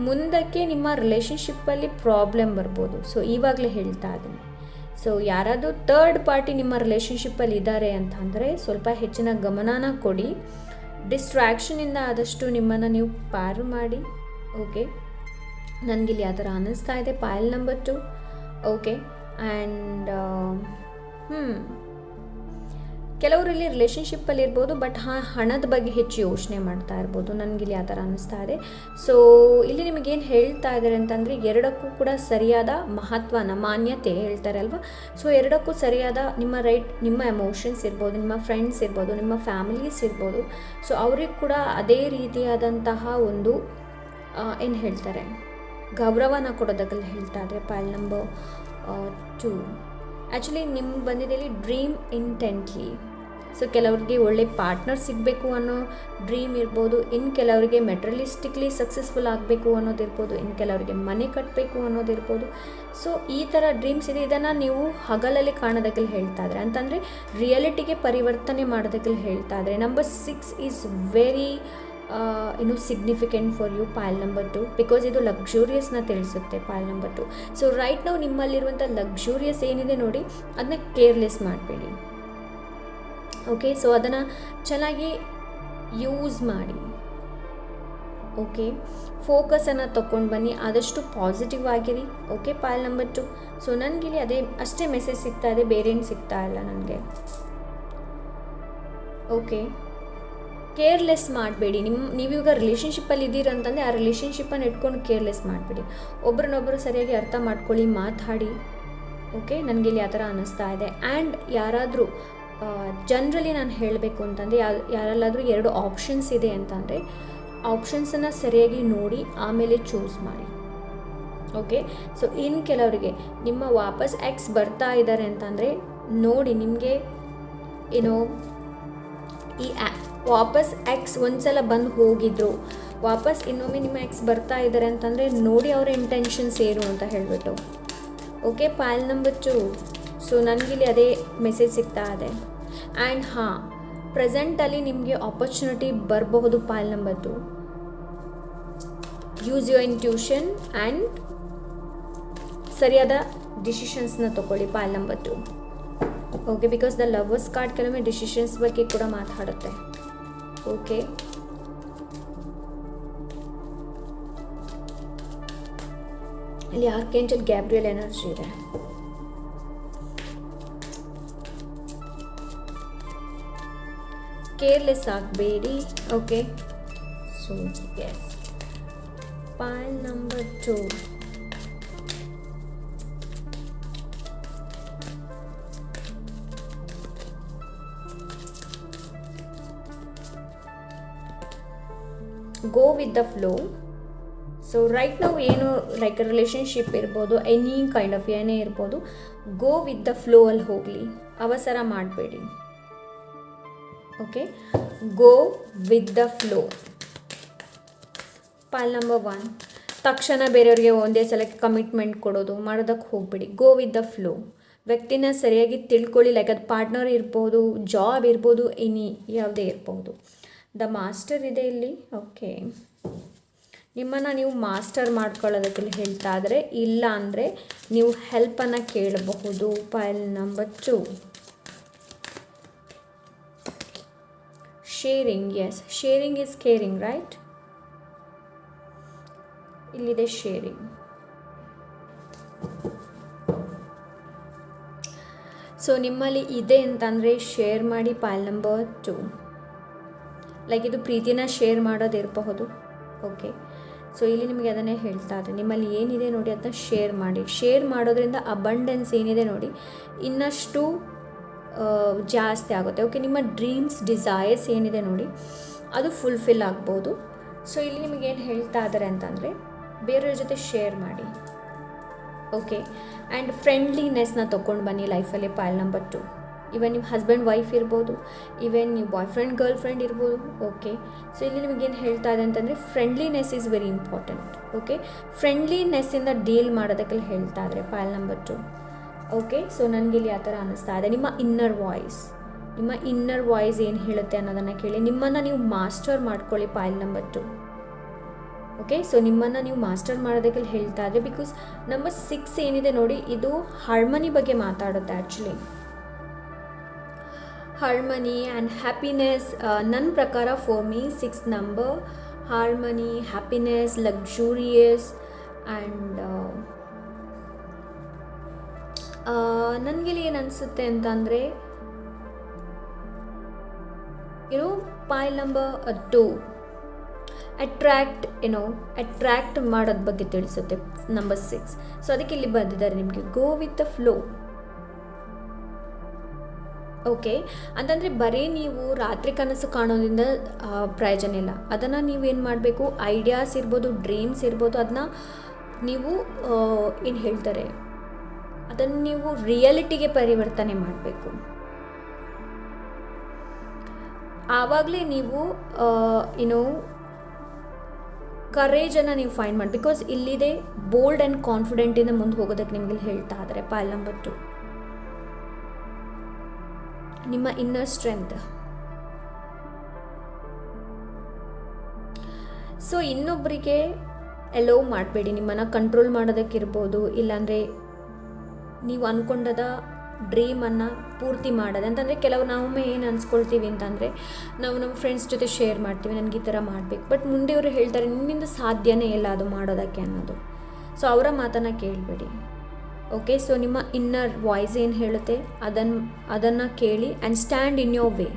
ಮುಂದಕ್ಕೆ ನಿಮ್ಮ ರಿಲೇಷನ್ಶಿಪ್ಪಲ್ಲಿ ಪ್ರಾಬ್ಲಮ್ ಬರ್ಬೋದು. ಸೊ ಇವಾಗಲೇ ಹೇಳ್ತಾ ಇದ್ದೀನಿ. ಸೊ ಯಾರಾದರೂ ಥರ್ಡ್ ಪಾರ್ಟಿ ನಿಮ್ಮ ರಿಲೇಷನ್ಶಿಪ್ಪಲ್ಲಿ ಇದ್ದಾರೆ ಅಂತ ಅಂದರೆ ಸ್ವಲ್ಪ ಹೆಚ್ಚಿನ ಗಮನನ ಕೊಡಿ. ಡಿಸ್ಟ್ರ್ಯಾಕ್ಷನಿಂದ ಆದಷ್ಟು ನಿಮ್ಮನ್ನು ನೀವು ಪಾರು ಮಾಡಿ. ಓಕೆ, ನನಗಿಲ್ಲಿ ಆ ಥರ ಅನ್ನಿಸ್ತಾ ಇದೆ ಪೈಲ್ ನಂಬರ್ 2. ಓಕೆ, ಆ್ಯಂಡ್ ಕೆಲವರಲ್ಲಿ ರಿಲೇಷನ್ಶಿಪ್ಪಲ್ಲಿ ಇರ್ಬೋದು ಬಟ್ ಹಣದ ಬಗ್ಗೆ ಹೆಚ್ಚು ಯೋಚನೆ ಮಾಡ್ತಾ ಇರ್ಬೋದು. ನನಗಿಲ್ಲಿ ಆ ಥರ ಅನ್ನಿಸ್ತಾ ಇದೆ. ಸೊ ಇಲ್ಲಿ ನಿಮಗೇನು ಹೇಳ್ತಾ ಇದ್ದಾರೆ ಅಂತಂದರೆ ಎರಡಕ್ಕೂ ಕೂಡ ಸರಿಯಾದ ಮಹತ್ವನ ಮಾನ್ಯತೆ ಹೇಳ್ತಾರೆ ಅಲ್ವಾ. ಸೊ ಎರಡಕ್ಕೂ ಸರಿಯಾದ ನಿಮ್ಮ ಎಮೋಷನ್ಸ್ ಇರ್ಬೋದು, ನಿಮ್ಮ ಫ್ರೆಂಡ್ಸ್ ಇರ್ಬೋದು, ನಿಮ್ಮ ಫ್ಯಾಮಿಲೀಸ್ ಇರ್ಬೋದು. ಸೊ ಅವ್ರಿಗೆ ಕೂಡ ಅದೇ ರೀತಿಯಾದಂತಹ ಒಂದು ಏನು ಹೇಳ್ತಾರೆ ಗೌರವನ ಕೊಡೋದಕ್ಕೆಲ್ಲ ಹೇಳ್ತಾ ಇದ್ದಾರೆ ಪೈಲ್ ನಂಬರ್ 2. ಆ್ಯಕ್ಚುಲಿ ನಿಮ್ಗೆ ಬಂದಿದೆ ಡ್ರೀಮ್ ಇಂಟೆಂಟ್ಲಿ. ಸೊ ಕೆಲವ್ರಿಗೆ ಒಳ್ಳೆ ಪಾರ್ಟ್ನರ್ ಸಿಗಬೇಕು ಅನ್ನೋ ಡ್ರೀಮ್ ಇರ್ಬೋದು, ಇನ್ನು ಕೆಲವರಿಗೆ ಮೆಟೀರಿಯಲಿಸ್ಟಿಕ್ಲಿ ಸಕ್ಸಸ್ಫುಲ್ ಆಗಬೇಕು ಅನ್ನೋದಿರ್ಬೋದು, ಇನ್ನು ಕೆಲವರಿಗೆ ಮನೆ ಕಟ್ಟಬೇಕು ಅನ್ನೋದಿರ್ಬೋದು. ಸೊ ಈ ಥರ ಡ್ರೀಮ್ಸ್ ಇದೆ. ಇದನ್ನು ನೀವು ಹಗಲಲ್ಲಿ ಕಾಣೋದಕ್ಕೆ ಹೇಳ್ತಾ ಇದ್ದಾರೆ ಅಂತಂದರೆ ರಿಯಾಲಿಟಿಗೆ ಪರಿವರ್ತನೆ ಮಾಡೋದಕ್ಕೆ ಹೇಳ್ತಾ ಇದ್ದಾರೆ. Number 6 is very significant for you pile number 2 because ಇದು ಲಕ್ಸುರಿಯಸ್ನ ತಿಳಿಸುತ್ತೆ ಪೈಲ್ ನಂಬರ್ 2. ಸೊ ರೈಟ್ ನಾವು ನಿಮ್ಮಲ್ಲಿರುವಂಥ ಲಕ್ಸುರಿಯಸ್ ಏನಿದೆ ನೋಡಿ ಅದನ್ನ ಕೇರ್ಲೆಸ್ ಮಾಡಬೇಡಿ. ಓಕೆ, ಸೊ ಅದನ್ನು ಚೆನ್ನಾಗಿ ಯೂಸ್ ಮಾಡಿ. ಓಕೆ, ಫೋಕಸನ್ನು ತೊಗೊಂಡು ಬನ್ನಿ, ಆದಷ್ಟು ಪಾಸಿಟಿವ್ ಆಗಿರಿ. Okay, pile number 2. ಸೊ ನನಗಿಲ್ಲಿ ಅಷ್ಟೇ ಮೆಸೇಜ್ ಸಿಗ್ತಾ ಇದೆ, ಬೇರೇನು ಸಿಗ್ತಾ ಇಲ್ಲ ನನಗೆ. ಓಕೆ. ಕೇರ್ಲೆಸ್ ಮಾಡಬೇಡಿ. ನೀವೀಗ ರಿಲೇಷನ್ಶಿಪ್ಪಲ್ಲಿ ಇದ್ದೀರ ಅಂತಂದರೆ ಆ ರಿಲೇಷನ್ಶಿಪ್ಪನ್ನು ಇಟ್ಕೊಂಡು ಕೇರ್ಲೆಸ್ ಮಾಡಬೇಡಿ. ಒಬ್ರನ್ನೊಬ್ಬರು ಸರಿಯಾಗಿ ಅರ್ಥ ಮಾಡ್ಕೊಳ್ಳಿ, ಮಾತಾಡಿ. ಓಕೆ, ನನಗಿಲ್ಲಿ ಆ ಥರ ಅನ್ನಿಸ್ತಾ ಇದೆ. ಆ್ಯಂಡ್ ಯಾರಾದರೂ ಜನರಲಿ ನಾನು ಹೇಳಬೇಕು ಅಂತಂದರೆ ಯಾರಲ್ಲಾದರೂ 2 ಆಪ್ಷನ್ಸ್ ಇದೆ ಅಂತಂದರೆ ಆಪ್ಷನ್ಸನ್ನು ಸರಿಯಾಗಿ ನೋಡಿ ಆಮೇಲೆ ಚೂಸ್ ಮಾಡಿ. ಓಕೆ. ಸೊ ಇನ್ನು ಕೆಲವರಿಗೆ ನಿಮ್ಮ ವಾಪಸ್ ಎಕ್ಸ್ ಬರ್ತಾ ಇದ್ದಾರೆ ಅಂತಂದರೆ ನೋಡಿ, ನಿಮಗೆ ಏನೋ ಈ ವಾಪಸ್ ಎಕ್ಸ್ ಒಂದ್ಸಲ ಬಂದು ಹೋಗಿದ್ರು, ವಾಪಸ್ ಇನ್ನೊಮ್ಮೆ ನಿಮ್ಮ ಎಕ್ಸ್ ಬರ್ತಾ ಇದ್ದಾರೆ ಅಂತಂದರೆ ನೋಡಿ ಅವರ ಇಂಟೆನ್ಷನ್ಸ್ ಏನು ಅಂತ ಹೇಳಿಬಿಟ್ಟು. Okay, pile number 2. ಸೊ ನನಗಿಲ್ಲಿ ಅದೇ ಮೆಸೇಜ್ ಸಿಗ್ತಾ ಇದೆ. ಆ್ಯಂಡ್ ಹಾಂ, ಪ್ರೆಸೆಂಟಲ್ಲಿ ನಿಮಗೆ ಆಪರ್ಚುನಿಟಿ ಬರಬಹುದು. Pile number 2, use your intuition and ಸರಿಯಾದ ಡಿಸಿಷನ್ಸ್ನ ತೊಗೊಳ್ಳಿ. Pile number 2. Okay, because the lovers card ಕೆಲವೊಮ್ಮೆ ಡಿಸಿಷನ್ಸ್ ಬಗ್ಗೆ ಕೂಡ ಮಾತಾಡುತ್ತೆ. ಓಕೆ, ಇಲ್ಲಿ ಆರ್ಕೇಂಜಲ್ ಗ್ಯಾಬ್ರಿಯಲ್ ಎನರ್ಜಿ ಇದೆ. ಕೇರ್ಲೆಸ್ ಆಗಬೇಡಿ. Okay, so yes, pile number 2. Go with the flow. So right ನಾವು ಏನು ಲೈಕ್ ರಿಲೇಷನ್ಶಿಪ್ ಇರ್ಬೋದು, ಎನಿ ಕೈಂಡ್ ಆಫ್ ಏನೇ ಇರ್ಬೋದು, ಗೋ ವಿತ್ ದ ಫ್ಲೋ ಅಲ್ಲಿ ಹೋಗಲಿ, ಅವಸರ ಮಾಡಬೇಡಿ. Okay, go with the flow. ಪೈಲ್ number 1, ತಕ್ಷಣ ಬೇರೆಯವ್ರಿಗೆ ಒಂದೇ ಸಲಕ್ಕೆ ಕಮಿಟ್ಮೆಂಟ್ ಕೊಡೋದು ಮಾಡೋದಕ್ಕೆ ಹೋಗಬೇಡಿ. ಗೋ ವಿತ್ ದ ಫ್ಲೋ. ವ್ಯಕ್ತಿನ ಸರಿಯಾಗಿ ತಿಳ್ಕೊಳ್ಳಿ, ಲೈಕ್ ಅದು ಪಾರ್ಟ್ನರ್ ಇರ್ಬೋದು, ಜಾಬ್ ಇರ್ಬೋದು, ಎನಿ ಯಾವುದೇ ಇರ್ಬೋದು. ದ ಮಾಸ್ಟರ್ ಇದೆ ಇಲ್ಲಿ. ಓಕೆ, ನಿಮ್ಮನ್ನು ನೀವು ಮಾಸ್ಟರ್ ಮಾಡ್ಕೊಳ್ಳೋದಕ್ಕೆ ಹೇಳ್ತಾ ಇದ್ರೆ, ಇಲ್ಲ ಅಂದರೆ ನೀವು ಹೆಲ್ಪನ್ನು ಕೇಳಬಹುದು. Pile number 2, sharing. Yes, sharing is caring, right? ಇಲ್ಲಿದೆ ಶೇರಿಂಗ್. ಸೊ ನಿಮ್ಮಲ್ಲಿ ಇದೆ ಅಂತಂದರೆ ಶೇರ್ ಮಾಡಿ. ಪೈಲ್ ನಂಬರ್ 2, ಲೈಕ್ ಇದು ಪ್ರೀತಿನ ಶೇರ್ ಮಾಡೋದಿರಬಹುದು. ಓಕೆ, ಸೊ ಇಲ್ಲಿ ನಿಮಗೆ ಅದನ್ನೇ ಹೇಳ್ತಾ ಇದ್ದಾರೆ, ನಿಮ್ಮಲ್ಲಿ ಏನಿದೆ ನೋಡಿ ಅದನ್ನ ಶೇರ್ ಮಾಡಿ. ಶೇರ್ ಮಾಡೋದ್ರಿಂದ ಅಬಂಡೆನ್ಸ್ ಏನಿದೆ ನೋಡಿ ಇನ್ನಷ್ಟು ಜಾಸ್ತಿ ಆಗುತ್ತೆ. ಓಕೆ, ನಿಮ್ಮ ಡ್ರೀಮ್ಸ್, ಡಿಸೈರ್ಸ್ ಏನಿದೆ ನೋಡಿ ಅದು ಫುಲ್ಫಿಲ್ ಆಗ್ಬೋದು. ಸೊ ಇಲ್ಲಿ ನಿಮಗೇನು ಹೇಳ್ತಾ ಇದ್ದಾರೆ ಅಂತಂದರೆ ಬೇರೆಯವ್ರ ಜೊತೆ ಶೇರ್ ಮಾಡಿ. ಓಕೆ, ಆ್ಯಂಡ್ ಫ್ರೆಂಡ್ಲಿನೆಸ್ನ ತೊಗೊಂಡು ಬನ್ನಿ ಲೈಫಲ್ಲಿ. ಪೈಲ್ ನಂಬರ್ 2, ಇವನ್ ನಿಮ್ಮ ಹಸ್ಬೆಂಡ್ ವೈಫ್ ಇರ್ಬೋದು, ಇವನ್ ನೀವು ಬಾಯ್ ಫ್ರೆಂಡ್ ಗರ್ಲ್ ಫ್ರೆಂಡ್ ಇರ್ಬೋದು. ಓಕೆ, ಸೊ ಇಲ್ಲಿ ನಿಮಗೇನು ಹೇಳ್ತಾ ಇದೆ ಅಂತಂದರೆ friendliness is very important. Okay, ಫ್ರೆಂಡ್ಲಿನೆಸ್ಸಿಂದ ಡೀಲ್ ಮಾಡೋದಕ್ಕೆ ಹೇಳ್ತಾ ಇದ್ದಾರೆ. Pile number 2. ಓಕೆ, ಸೊ ನನಗಿಲ್ಲಿ ಆ ಥರ ಅನ್ನಿಸ್ತಾ ಇದೆ. ನಿಮ್ಮ ಇನ್ನರ್ ವಾಯ್ಸ್ ಏನು ಹೇಳುತ್ತೆ ಅನ್ನೋದನ್ನು ಕೇಳಿ ನಿಮ್ಮನ್ನು ನೀವು ಮಾಸ್ಟರ್ ಮಾಡ್ಕೊಳ್ಳಿ. ಪೈಲ್ ನಂಬರ್ 2. ಓಕೆ, ಸೊ ನಿಮ್ಮನ್ನು ನೀವು ಮಾಸ್ಟರ್ ಮಾಡೋದಕ್ಕೆ ಹೇಳ್ತಾ ಇದ್ರೆ, ಬಿಕಾಸ್ ನಂಬರ್ 6 ಏನಿದೆ ನೋಡಿ ಇದು ಹಾರ್ಮನಿ ಬಗ್ಗೆ ಮಾತಾಡುತ್ತೆ. ಆ್ಯಕ್ಚುಲಿ ಹಾರ್ಮನಿ ಆ್ಯಂಡ್ ಹ್ಯಾಪಿನೆಸ್ ನನ್ನ ಪ್ರಕಾರ for me 6 number harmony, happiness, luxurious and ನನಗಿಲ್ಲಿ ಏನು ಅನಿಸುತ್ತೆ ಅಂತಂದರೆ ಪೈಲ್ ನಂಬರ್ 2 ಅಟ್ರ್ಯಾಕ್ಟ್ ಮಾಡೋದ ಬಗ್ಗೆ ತಿಳಿಸುತ್ತೆ. ನಂಬರ್ 6, ಸೊ ಅದಕ್ಕೆ ಇಲ್ಲಿ ಬಂದಿದ್ದಾರೆ ನಿಮಗೆ ಗೋ ವಿತ್ ದ ಫ್ಲೋ. ಓಕೆ, ಅಂತಂದರೆ ಬರೀ ನೀವು ರಾತ್ರಿ ಕನಸು ಕಾಣೋದ್ರಿಂದ ಪ್ರಯೋಜನ ಇಲ್ಲ. ಅದನ್ನು ನೀವೇನು ಮಾಡಬೇಕು, ಐಡಿಯಾಸ್ ಇರ್ಬೋದು, ಡ್ರೀಮ್ಸ್ ಇರ್ಬೋದು, ಅದನ್ನ ನೀವು ಏನು ಹೇಳ್ತಾರೆ ಅದನ್ನು ನೀವು ರಿಯಾಲಿಟಿಗೆ ಪರಿವರ್ತನೆ ಮಾಡಬೇಕು. ಆವಾಗಲೇ ನೀವು ಕರೇಜನ್ನು ನೀವು ಫೈಂಡ್ ಮಾಡಿ. ಬಿಕಾಸ್ ಇಲ್ಲಿದೆ ಬೋಲ್ಡ್ ಆ್ಯಂಡ್ ಕಾನ್ಫಿಡೆಂಟಿಂದ ಮುಂದೆ ಹೋಗೋದಕ್ಕೆ ನಿಮಗೆ ಹೇಳ್ತಾ ಇದ್ದಾರೆ. ಪೈಲ್ ನಂಬರ್ 2, ನಿಮ್ಮ ಇನ್ನರ್ ಸ್ಟ್ರೆಂತ್. ಸೊ ಇನ್ನೊಬ್ಬರಿಗೆ ಎಲೋ ಮಾಡಬೇಡಿ, ನಿಮ್ಮನ್ನು ಕಂಟ್ರೋಲ್ ಮಾಡೋದಕ್ಕಿರ್ಬೋದು, ಇಲ್ಲಾಂದರೆ ನೀವು ಅಂದ್ಕೊಂಡದ ಡ್ರೀಮನ್ನು ಪೂರ್ತಿ ಮಾಡೋದು. ಅಂತಂದರೆ ಕೆಲವು ನಾವೊಮ್ಮೆ ಏನು ಅನ್ಸ್ಕೊಳ್ತೀವಿ ಅಂತಂದರೆ ನಾವು ನಮ್ಮ ಫ್ರೆಂಡ್ಸ್ ಜೊತೆ ಶೇರ್ ಮಾಡ್ತೀವಿ, ನನಗೆ ಈ ಥರ ಮಾಡಬೇಕು, ಬಟ್ ಮುಂದೆ ಅವರು ಹೇಳ್ತಾರೆ ನಿನ್ನಿಂದ ಸಾಧ್ಯನೇ ಇಲ್ಲ ಅದು ಮಾಡೋದಕ್ಕೆ ಅನ್ನೋದು. ಸೊ ಅವರ ಮಾತನ್ನು ಕೇಳಬೇಡಿ. ಓಕೆ, ಸೊ ನಿಮ್ಮ ಇನ್ನರ್ ವಾಯ್ಸ್ ಏನು ಹೇಳುತ್ತೆ ಅದನ್ನು ಕೇಳಿ and stand in your way.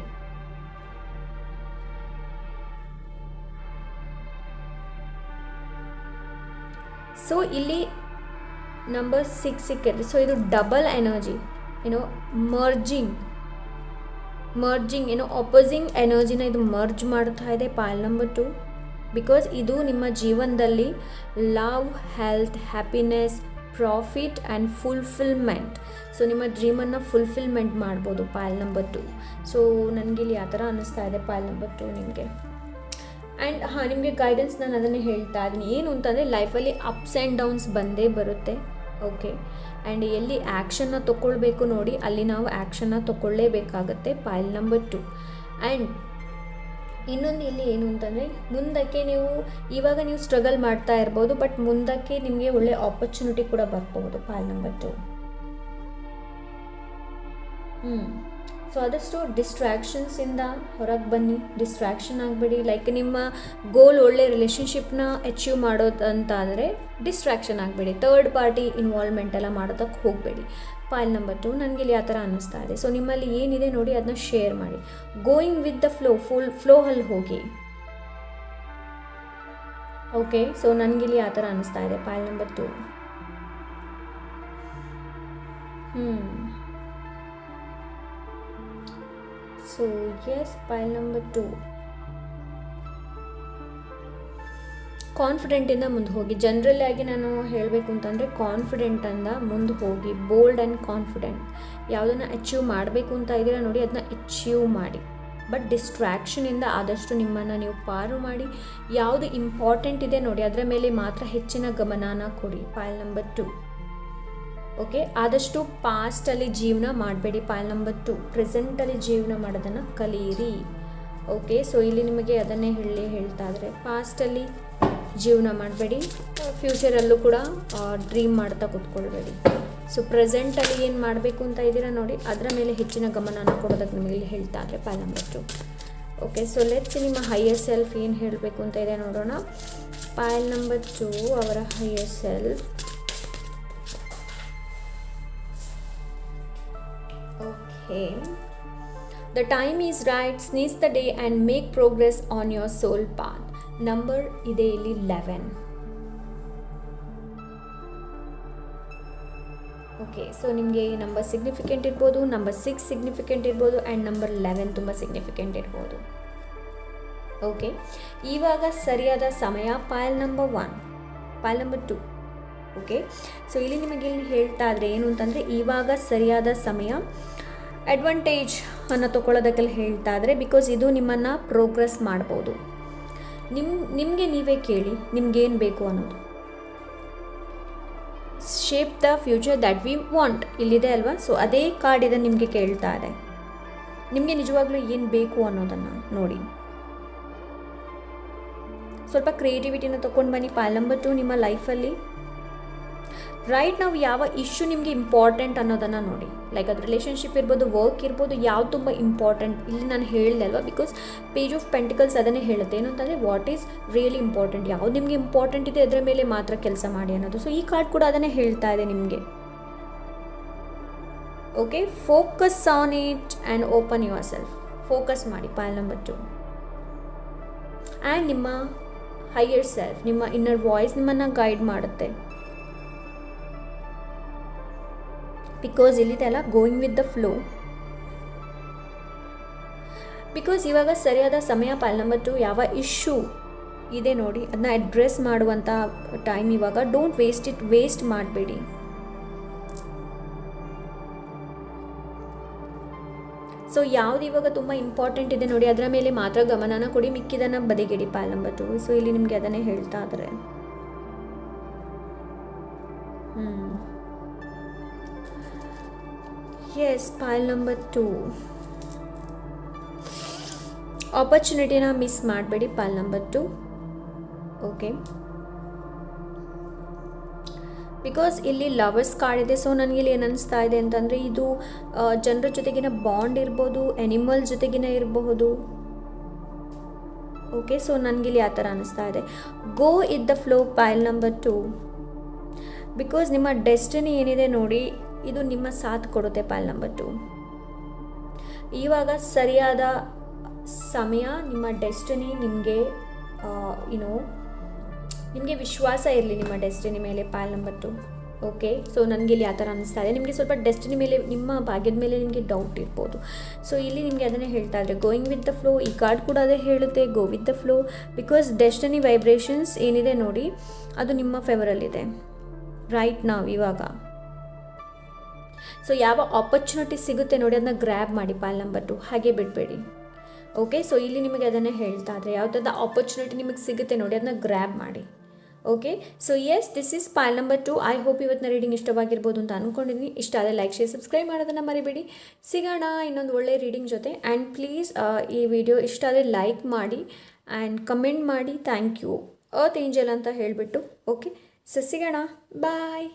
So ಇಲ್ಲಿ ನಂಬರ್ 6 ಸಿಕ್ಕಿದೆ. ಸೊ ಇದು ಡಬಲ್ ಎನರ್ಜಿ, ಮರ್ಜಿಂಗ್ ಅಪೋಸಿಂಗ್ ಎನರ್ಜಿನ ಇದು ಮರ್ಜ್ ಮಾಡ್ತಾ ಇದೆ ಪೈಲ್ ನಂಬರ್ 2. ಬಿಕಾಸ್ ಇದು ನಿಮ್ಮ ಜೀವನದಲ್ಲಿ love, health, happiness, profit and fulfilment, so ನಿಮ್ಮ ಡ್ರೀಮನ್ನು ಫುಲ್ಫಿಲ್ಮೆಂಟ್ ಮಾಡ್ಬೋದು ಪೈಲ್ ನಂಬರ್ 2. ಸೊ ನನಗಿಲ್ಲಿ ಆ ಥರ ಅನ್ನಿಸ್ತಾ ಇದೆ ಪೈಲ್ ನಂಬರ್ 2 ನಿಮಗೆ. ಆ್ಯಂಡ್ ನಿಮಗೆ ಗೈಡೆನ್ಸ್ ನಾನು ಅದನ್ನೇ ಹೇಳ್ತಾ ಇದ್ದೀನಿ. ಏನು ಅಂತಂದರೆ ಲೈಫಲ್ಲಿ ಅಪ್ಸ್ ಆ್ಯಂಡ್ ಡೌನ್ಸ್ ಬಂದೇ ಬರುತ್ತೆ. ಓಕೆ, ಆ್ಯಂಡ್ ಎಲ್ಲಿ ಆ್ಯಕ್ಷನ್ನ ತೊಗೊಳ್ಬೇಕು ನೋಡಿ, ಅಲ್ಲಿ ನಾವು ಆ್ಯಕ್ಷನ್ನ ತೊಗೊಳ್ಳೇಬೇಕಾಗತ್ತೆ ಪೈಲ್ ನಂಬರ್ 2. ಆ್ಯಂಡ್ ಇನ್ನೊಂದು ಇಲ್ಲಿ ಏನು ಅಂತಂದರೆ, ಮುಂದಕ್ಕೆ ಇವಾಗ ನೀವು ಸ್ಟ್ರಗಲ್ ಮಾಡ್ತಾ ಇರ್ಬೋದು, ಬಟ್ ಮುಂದಕ್ಕೆ ನಿಮಗೆ ಒಳ್ಳೆ ಆಪರ್ಚುನಿಟಿ ಕೂಡ ಬರ್ಬೋದು ಪೈಲ್ ನಂಬರ್ 2. ಸೊ ಆದಷ್ಟು ಡಿಸ್ಟ್ರ್ಯಾಕ್ಷನ್ಸಿಂದ ಹೊರಗೆ ಬನ್ನಿ, ಡಿಸ್ಟ್ರ್ಯಾಕ್ಷನ್ ಆಗಬೇಡಿ. ಲೈಕ್ ನಿಮ್ಮ ಗೋಲ್ ಒಳ್ಳೆ ರಿಲೇಷನ್ಶಿಪ್ನ ಅಚೀವ್ ಮಾಡೋದು ಅಂತ ಆದರೆ ಡಿಸ್ಟ್ರ್ಯಾಕ್ಷನ್ ಆಗಬೇಡಿ, ಥರ್ಡ್ ಪಾರ್ಟಿ ಇನ್ವಾಲ್ವ್ಮೆಂಟ್ ಎಲ್ಲ ಮಾಡೋದಕ್ಕೆ ಹೋಗಬೇಡಿ ಪೈಲ್ ನಂಬರ್ 2. ನನಗೆ ಇಲ್ಲಿ ಆ ಥರ ಅನ್ನಿಸ್ತಾ ಇದೆ. ಸೊ ನಿಮ್ಮಲ್ಲಿ ಏನಿದೆ ನೋಡಿ ಅದನ್ನ ಶೇರ್ ಮಾಡಿ. ಗೋಯಿಂಗ್ ವಿತ್ ದ ಫ್ಲೋಹಲ್ಲಿ ಹೋಗಿ. ಓಕೆ, ಸೊ ನನಗಿಲ್ಲಿ ಆ ಥರ ಅನ್ನಿಸ್ತಾ ಇದೆ pile number 2. So yes, pile number 2 ಕಾನ್ಫಿಡೆಂಟಿಂದ ಮುಂದೆ ಹೋಗಿ. ಜನರಲ್ ಆಗಿ ನಾನು ಹೇಳಬೇಕು ಅಂತಂದರೆ ಕಾನ್ಫಿಡೆಂಟಿಂದ ಮುಂದೆ ಹೋಗಿ, ಬೋಲ್ಡ್ ಆ್ಯಂಡ್ ಕಾನ್ಫಿಡೆಂಟ್. ಯಾವುದನ್ನು ಅಚೀವ್ ಮಾಡಬೇಕು ಅಂತ ಇದ್ದೀರಾ ನೋಡಿ ಅದನ್ನ ಅಚೀವ್ ಮಾಡಿ. ಬಟ್ ಡಿಸ್ಟ್ರ್ಯಾಕ್ಷನಿಂದ ಆದಷ್ಟು ನಿಮ್ಮನ್ನು ನೀವು ಪಾರು ಮಾಡಿ. ಯಾವುದು ಇಂಪಾರ್ಟೆಂಟ್ ಇದೆ ನೋಡಿ ಅದರ ಮೇಲೆ ಮಾತ್ರ ಹೆಚ್ಚಿನ ಗಮನನ ಕೊಡಿ ಪೈಲ್ ನಂಬರ್ 2. ಓಕೆ, ಆದಷ್ಟು ಪಾಸ್ಟಲ್ಲಿ ಜೀವನ ಮಾಡಬೇಡಿ ಪೈಲ್ ನಂಬರ್ 2. ಪ್ರೆಸೆಂಟಲ್ಲಿ ಜೀವನ ಮಾಡೋದನ್ನು ಕಲಿಯಿರಿ. ಓಕೆ, ಸೊ ಇಲ್ಲಿ ನಿಮಗೆ ಅದನ್ನೇ ಹೇಳ್ತಾ ಇದ್ರೆ, ಪಾಸ್ಟಲ್ಲಿ ಜೀವನ ಮಾಡಬೇಡಿ, ಫ್ಯೂಚರಲ್ಲೂ ಕೂಡ ಡ್ರೀಮ್ ಮಾಡ್ತಾ ಕೂತ್ಕೊಳ್ಬೇಡಿ. ಸೊ ಪ್ರೆಸೆಂಟಲ್ಲಿ ಏನು ಮಾಡಬೇಕು ಅಂತ ಇದ್ದೀರಾ ನೋಡಿ ಅದರ ಮೇಲೆ ಹೆಚ್ಚಿನ ಗಮನನ ಕೊಡೋದಕ್ಕೆ ನಿಮಗೆ ಇಲ್ಲಿ ಹೇಳ್ತಾ ಇದ್ರೆ ಪೈಲ್ ನಂಬರ್ 2. ಓಕೆ, ಸೊ ಲೆಟ್ಸ್ ನಿಮ್ಮ ಹೈಯರ್ ಸೆಲ್ಫ್ ಏನು ಹೇಳಬೇಕು ಅಂತ ಇದೆ ನೋಡೋಣ. ಪೈಲ್ ನಂಬರ್ 2 ಅವರ higher self. Okay, the time is right, seize the day and make progress on your soul path. Number ಇದೆ ಇಲ್ಲಿ 11. ಓಕೆ, ಸೊ ನಿಮಗೆ ನಂಬರ್ ಸಿಗ್ನಿಫಿಕೆಂಟ್ ಇರ್ಬೋದು, ನಂಬರ್ 6 ಸಿಗ್ನಿಫಿಕೆಂಟ್ ಇರ್ಬೋದು, ಆ್ಯಂಡ್ ನಂಬರ್ 11 ತುಂಬ ಸಿಗ್ನಿಫಿಕೆಂಟ್ ಇರ್ಬೋದು. ಓಕೆ, ಇವಾಗ ಸರಿಯಾದ ಸಮಯ ಪೈಲ್ number 1, pile number 2. Okay, so ಇಲ್ಲಿ ನಿಮಗೆ ಇಲ್ಲಿ ಹೇಳ್ತಾ ಇದ್ರೆ ಏನು ಅಂತಂದರೆ, ಇವಾಗ ಸರಿಯಾದ ಸಮಯ ಅಡ್ವಾಂಟೇಜ್ ಅನ್ನು ತೊಗೊಳ್ಳೋದಕ್ಕೆಲ್ಲ ಹೇಳ್ತಾ ಇದ್ರೆ. ಬಿಕಾಸ್ ಇದು ನಿಮ್ಮನ್ನು ಪ್ರೋಗ್ರೆಸ್ ಮಾಡ್ಬೋದು. ನಿಮಗೆ ನೀವೇ ಕೇಳಿ ನಿಮ್ಗೇನು ಬೇಕು ಅನ್ನೋದು. Shape the future that we want ಇಲ್ಲಿದೆ ಅಲ್ವಾ. ಸೊ ಅದೇ ಕಾರ್ಡ್ ಇದೆ ನಿಮಗೆ ಕೇಳ್ತಾ ಇದೆ. ನಿಮಗೆ ನಿಜವಾಗ್ಲೂ ಏನು ಬೇಕು ಅನ್ನೋದನ್ನು ನೋಡಿ. ಸ್ವಲ್ಪ ಕ್ರಿಯೇಟಿವಿಟಿನ ತೊಗೊಂಡು ಬನ್ನಿ ಪೈಲ್ ನಂಬರ್ 2 ನಿಮ್ಮ ಲೈಫಲ್ಲಿ. ರೈಟ್ ನಾವು ಯಾವ ಇಶ್ಯೂ ನಿಮಗೆ ಇಂಪಾರ್ಟೆಂಟ್ ಅನ್ನೋದನ್ನು ನೋಡಿ. ಲೈಕ್ ಅದು ರಿಲೇಷನ್ಶಿಪ್ ಇರ್ಬೋದು, ವರ್ಕ್ ಇರ್ಬೋದು, ಯಾವ್ದು ತುಂಬ ಇಂಪಾರ್ಟೆಂಟ್ ಇಲ್ಲಿ ನಾನು ಹೇಳಿದೆ ಅಲ್ವಾ. ಬಿಕಾಸ್ ಪೇಜ್ ಆಫ್ ಪೆಂಟಿಕಲ್ಸ್ ಅದನ್ನೇ ಹೇಳುತ್ತೆ ಏನು ಅಂತಂದರೆ, ವಾಟ್ ಈಸ್ ರಿಯಲಿ ಇಂಪಾರ್ಟೆಂಟ್, ಯಾವ್ದು ನಿಮಗೆ ಇಂಪಾರ್ಟೆಂಟ್ ಇದೆ ಅದರ ಮೇಲೆ ಮಾತ್ರ ಕೆಲಸ ಮಾಡಿ ಅನ್ನೋದು. ಸೊ ಈ ಕಾರ್ಡ್ ಕೂಡ ಅದನ್ನೇ ಹೇಳ್ತಾ ಇದೆ ನಿಮಗೆ. Okay, focus on it and open your self. Focus ಮಾಡಿ ಪೈಲ್ ನಂಬರ್ 2. ಆ್ಯಂಡ್ ನಿಮ್ಮ ಹೈಯರ್ ಸೆಲ್ಫ್, ನಿಮ್ಮ ಇನ್ನರ್ ವಾಯ್ಸ್ ನಿಮ್ಮನ್ನು ಗೈಡ್ ಮಾಡುತ್ತೆ. ಬಿಕಾಸ್ ಇಲ್ಲಿದೆ ಅಲ್ಲ, going with the flow. Because ಇವಾಗ ಸರಿಯಾದ ಸಮಯ ಪೈಲ್ ನಂಬರ್ 2. ಯಾವ ಇಶ್ಯೂ ಇದೆ ನೋಡಿ ಅದನ್ನ ಅಡ್ರೆಸ್ ಮಾಡುವಂಥ ಟೈಮ್ ಇವಾಗ. ಡೋಂಟ್ ವೇಸ್ಟ್ ಮಾಡಬೇಡಿ. ಸೊ ಯಾವ್ದು ಇವಾಗ ತುಂಬ ಇಂಪಾರ್ಟೆಂಟ್ ಇದೆ ನೋಡಿ ಅದರ ಮೇಲೆ ಮಾತ್ರ ಗಮನನ ಕೊಡಿ, ಮಿಕ್ಕಿದನ್ನು ಬದಿಗಿಡಿ ಪೈಲ್ ನಂಬರ್ 2. ಸೊ ಇಲ್ಲಿ ನಿಮಗೆ ಅದನ್ನೇ ಹೇಳ್ತಾ ಇದ್ದಾರೆ. ಎಸ್, ಪೈಲ್ ನಂಬರ್ 2 ಆಪರ್ಚುನಿಟಿನ ಮಿಸ್ ಮಾಡಬೇಡಿ ಪೈಲ್ ನಂಬರ್ 2. ಓಕೆ, ಬಿಕಾಸ್ ಇಲ್ಲಿ ಲವರ್ಸ್ ಕಾರ್ಡ್ ಇದೆ. ಸೊ ನನಗೆ ಇಲ್ಲಿ ಏನು ಅನಿಸ್ತಾ ಇದೆ ಅಂತಂದರೆ, ಇದು ಜನರ ಜೊತೆಗಿನ ಬಾಂಡ್ ಇರ್ಬೋದು, ಎನಿಮಲ್ ಜೊತೆಗಿನ ಇರಬಹುದು. ಓಕೆ, ಸೊ ನನಗಿಲ್ಲಿ ಆ ಥರ ಅನ್ನಿಸ್ತಾ ಇದೆ. ಗೋ ಇತ್ ದ ಫ್ಲೋ ಪೈಲ್ ನಂಬರ್ 2. ಬಿಕಾಸ್ ನಿಮ್ಮ ಡೆಸ್ಟಿನಿ ಏನಿದೆ ನೋಡಿ ಇದು ನಿಮ್ಮ ಸಾಥ್ ಕೊಡುತ್ತೆ ಪೈಲ್ ನಂಬರ್ 2. ಇವಾಗ ಸರಿಯಾದ ಸಮಯ, ನಿಮ್ಮ ಡೆಸ್ಟಿನಿ ನಿಮಗೆ ನಿಮಗೆ ವಿಶ್ವಾಸ ಇರಲಿ ನಿಮ್ಮ ಡೆಸ್ಟಿನಿ ಮೇಲೆ. ಪಾಲ್ ನಂಬರ್ 2. ಓಕೆ, ಸೊ ನನಗೆ ಇಲ್ಲಿ ಆ ಥರ ಅನ್ನಿಸ್ತಾ ಇದೆ. ನಿಮಗೆ ಸ್ವಲ್ಪ ಡೆಸ್ಟಿನಿ ಮೇಲೆ, ನಿಮ್ಮ ಭಾಗ್ಯದ ಮೇಲೆ ನಿಮಗೆ ಡೌಟ್ ಇರ್ಬೋದು. ಸೊ ಇಲ್ಲಿ ನಿಮಗೆ ಅದನ್ನೇ ಹೇಳ್ತಾ ಇದ್ದಾರೆ, ಗೋಯಿಂಗ್ ವಿತ್ ದ ಫ್ಲೋ. ಈ ಕಾರ್ಡ್ ಕೂಡ ಅದೇ ಹೇಳುತ್ತೆ, ಗೋ with the flow. Because destiny vibrations ಏನಿದೆ ನೋಡಿ, ಅದು ನಿಮ್ಮ ಫೇವರಲ್ಲಿದೆ ರೈಟ್ ನಾವು ಇವಾಗ. ಸೊ ಯಾವ ಆಪರ್ಚುನಿಟಿ ಸಿಗುತ್ತೆ ನೋಡಿ, ಅದನ್ನ ಗ್ರ್ಯಾಬ್ ಮಾಡಿ ಪಾಲ್ ನಂಬರ್ 2, ಹಾಗೆ ಬಿಡಬೇಡಿ. ಓಕೆ, ಸೊ ಇಲ್ಲಿ ನಿಮಗೆ ಅದನ್ನೇ ಹೇಳ್ತಾ ಇದ್ರೆ, ಯಾವುದಾದ ಆಪರ್ಚುನಿಟಿ ನಿಮಗೆ ಸಿಗುತ್ತೆ ನೋಡಿ, ಅದನ್ನ ಗ್ರ್ಯಾಬ್ ಮಾಡಿ. Okay, so yes, this is pile number 2. I hope ಇವತ್ತಿನ ರೀಡಿಂಗ್ ಇಷ್ಟವಾಗಿರ್ಬೋದು ಅಂತ ಅಂದ್ಕೊಂಡಿದ್ದೀನಿ. ಇಷ್ಟ ಆದರೆ ಲೈಕ್, ಶೇರ್, ಸಬ್ಸ್ಕ್ರೈಬ್ ಮಾಡೋದನ್ನು ಮರಿಬೇಡಿ. ಸಿಗೋಣ ಇನ್ನೊಂದು ಒಳ್ಳೆ ರೀಡಿಂಗ್ ಜೊತೆ. ಆ್ಯಂಡ್ ಪ್ಲೀಸ್ ಈ ವಿಡಿಯೋ ಇಷ್ಟ ಆದರೆ ಲೈಕ್ ಮಾಡಿ ಆ್ಯಂಡ್ ಕಮೆಂಟ್ ಮಾಡಿ ಥ್ಯಾಂಕ್ ಯು ಅರ್ತ್ ಏಂಜಲ್ ಅಂತ ಹೇಳಿಬಿಟ್ಟು. ಓಕೆ, ಸೊ ಸಿಗೋಣ, ಬಾಯ್.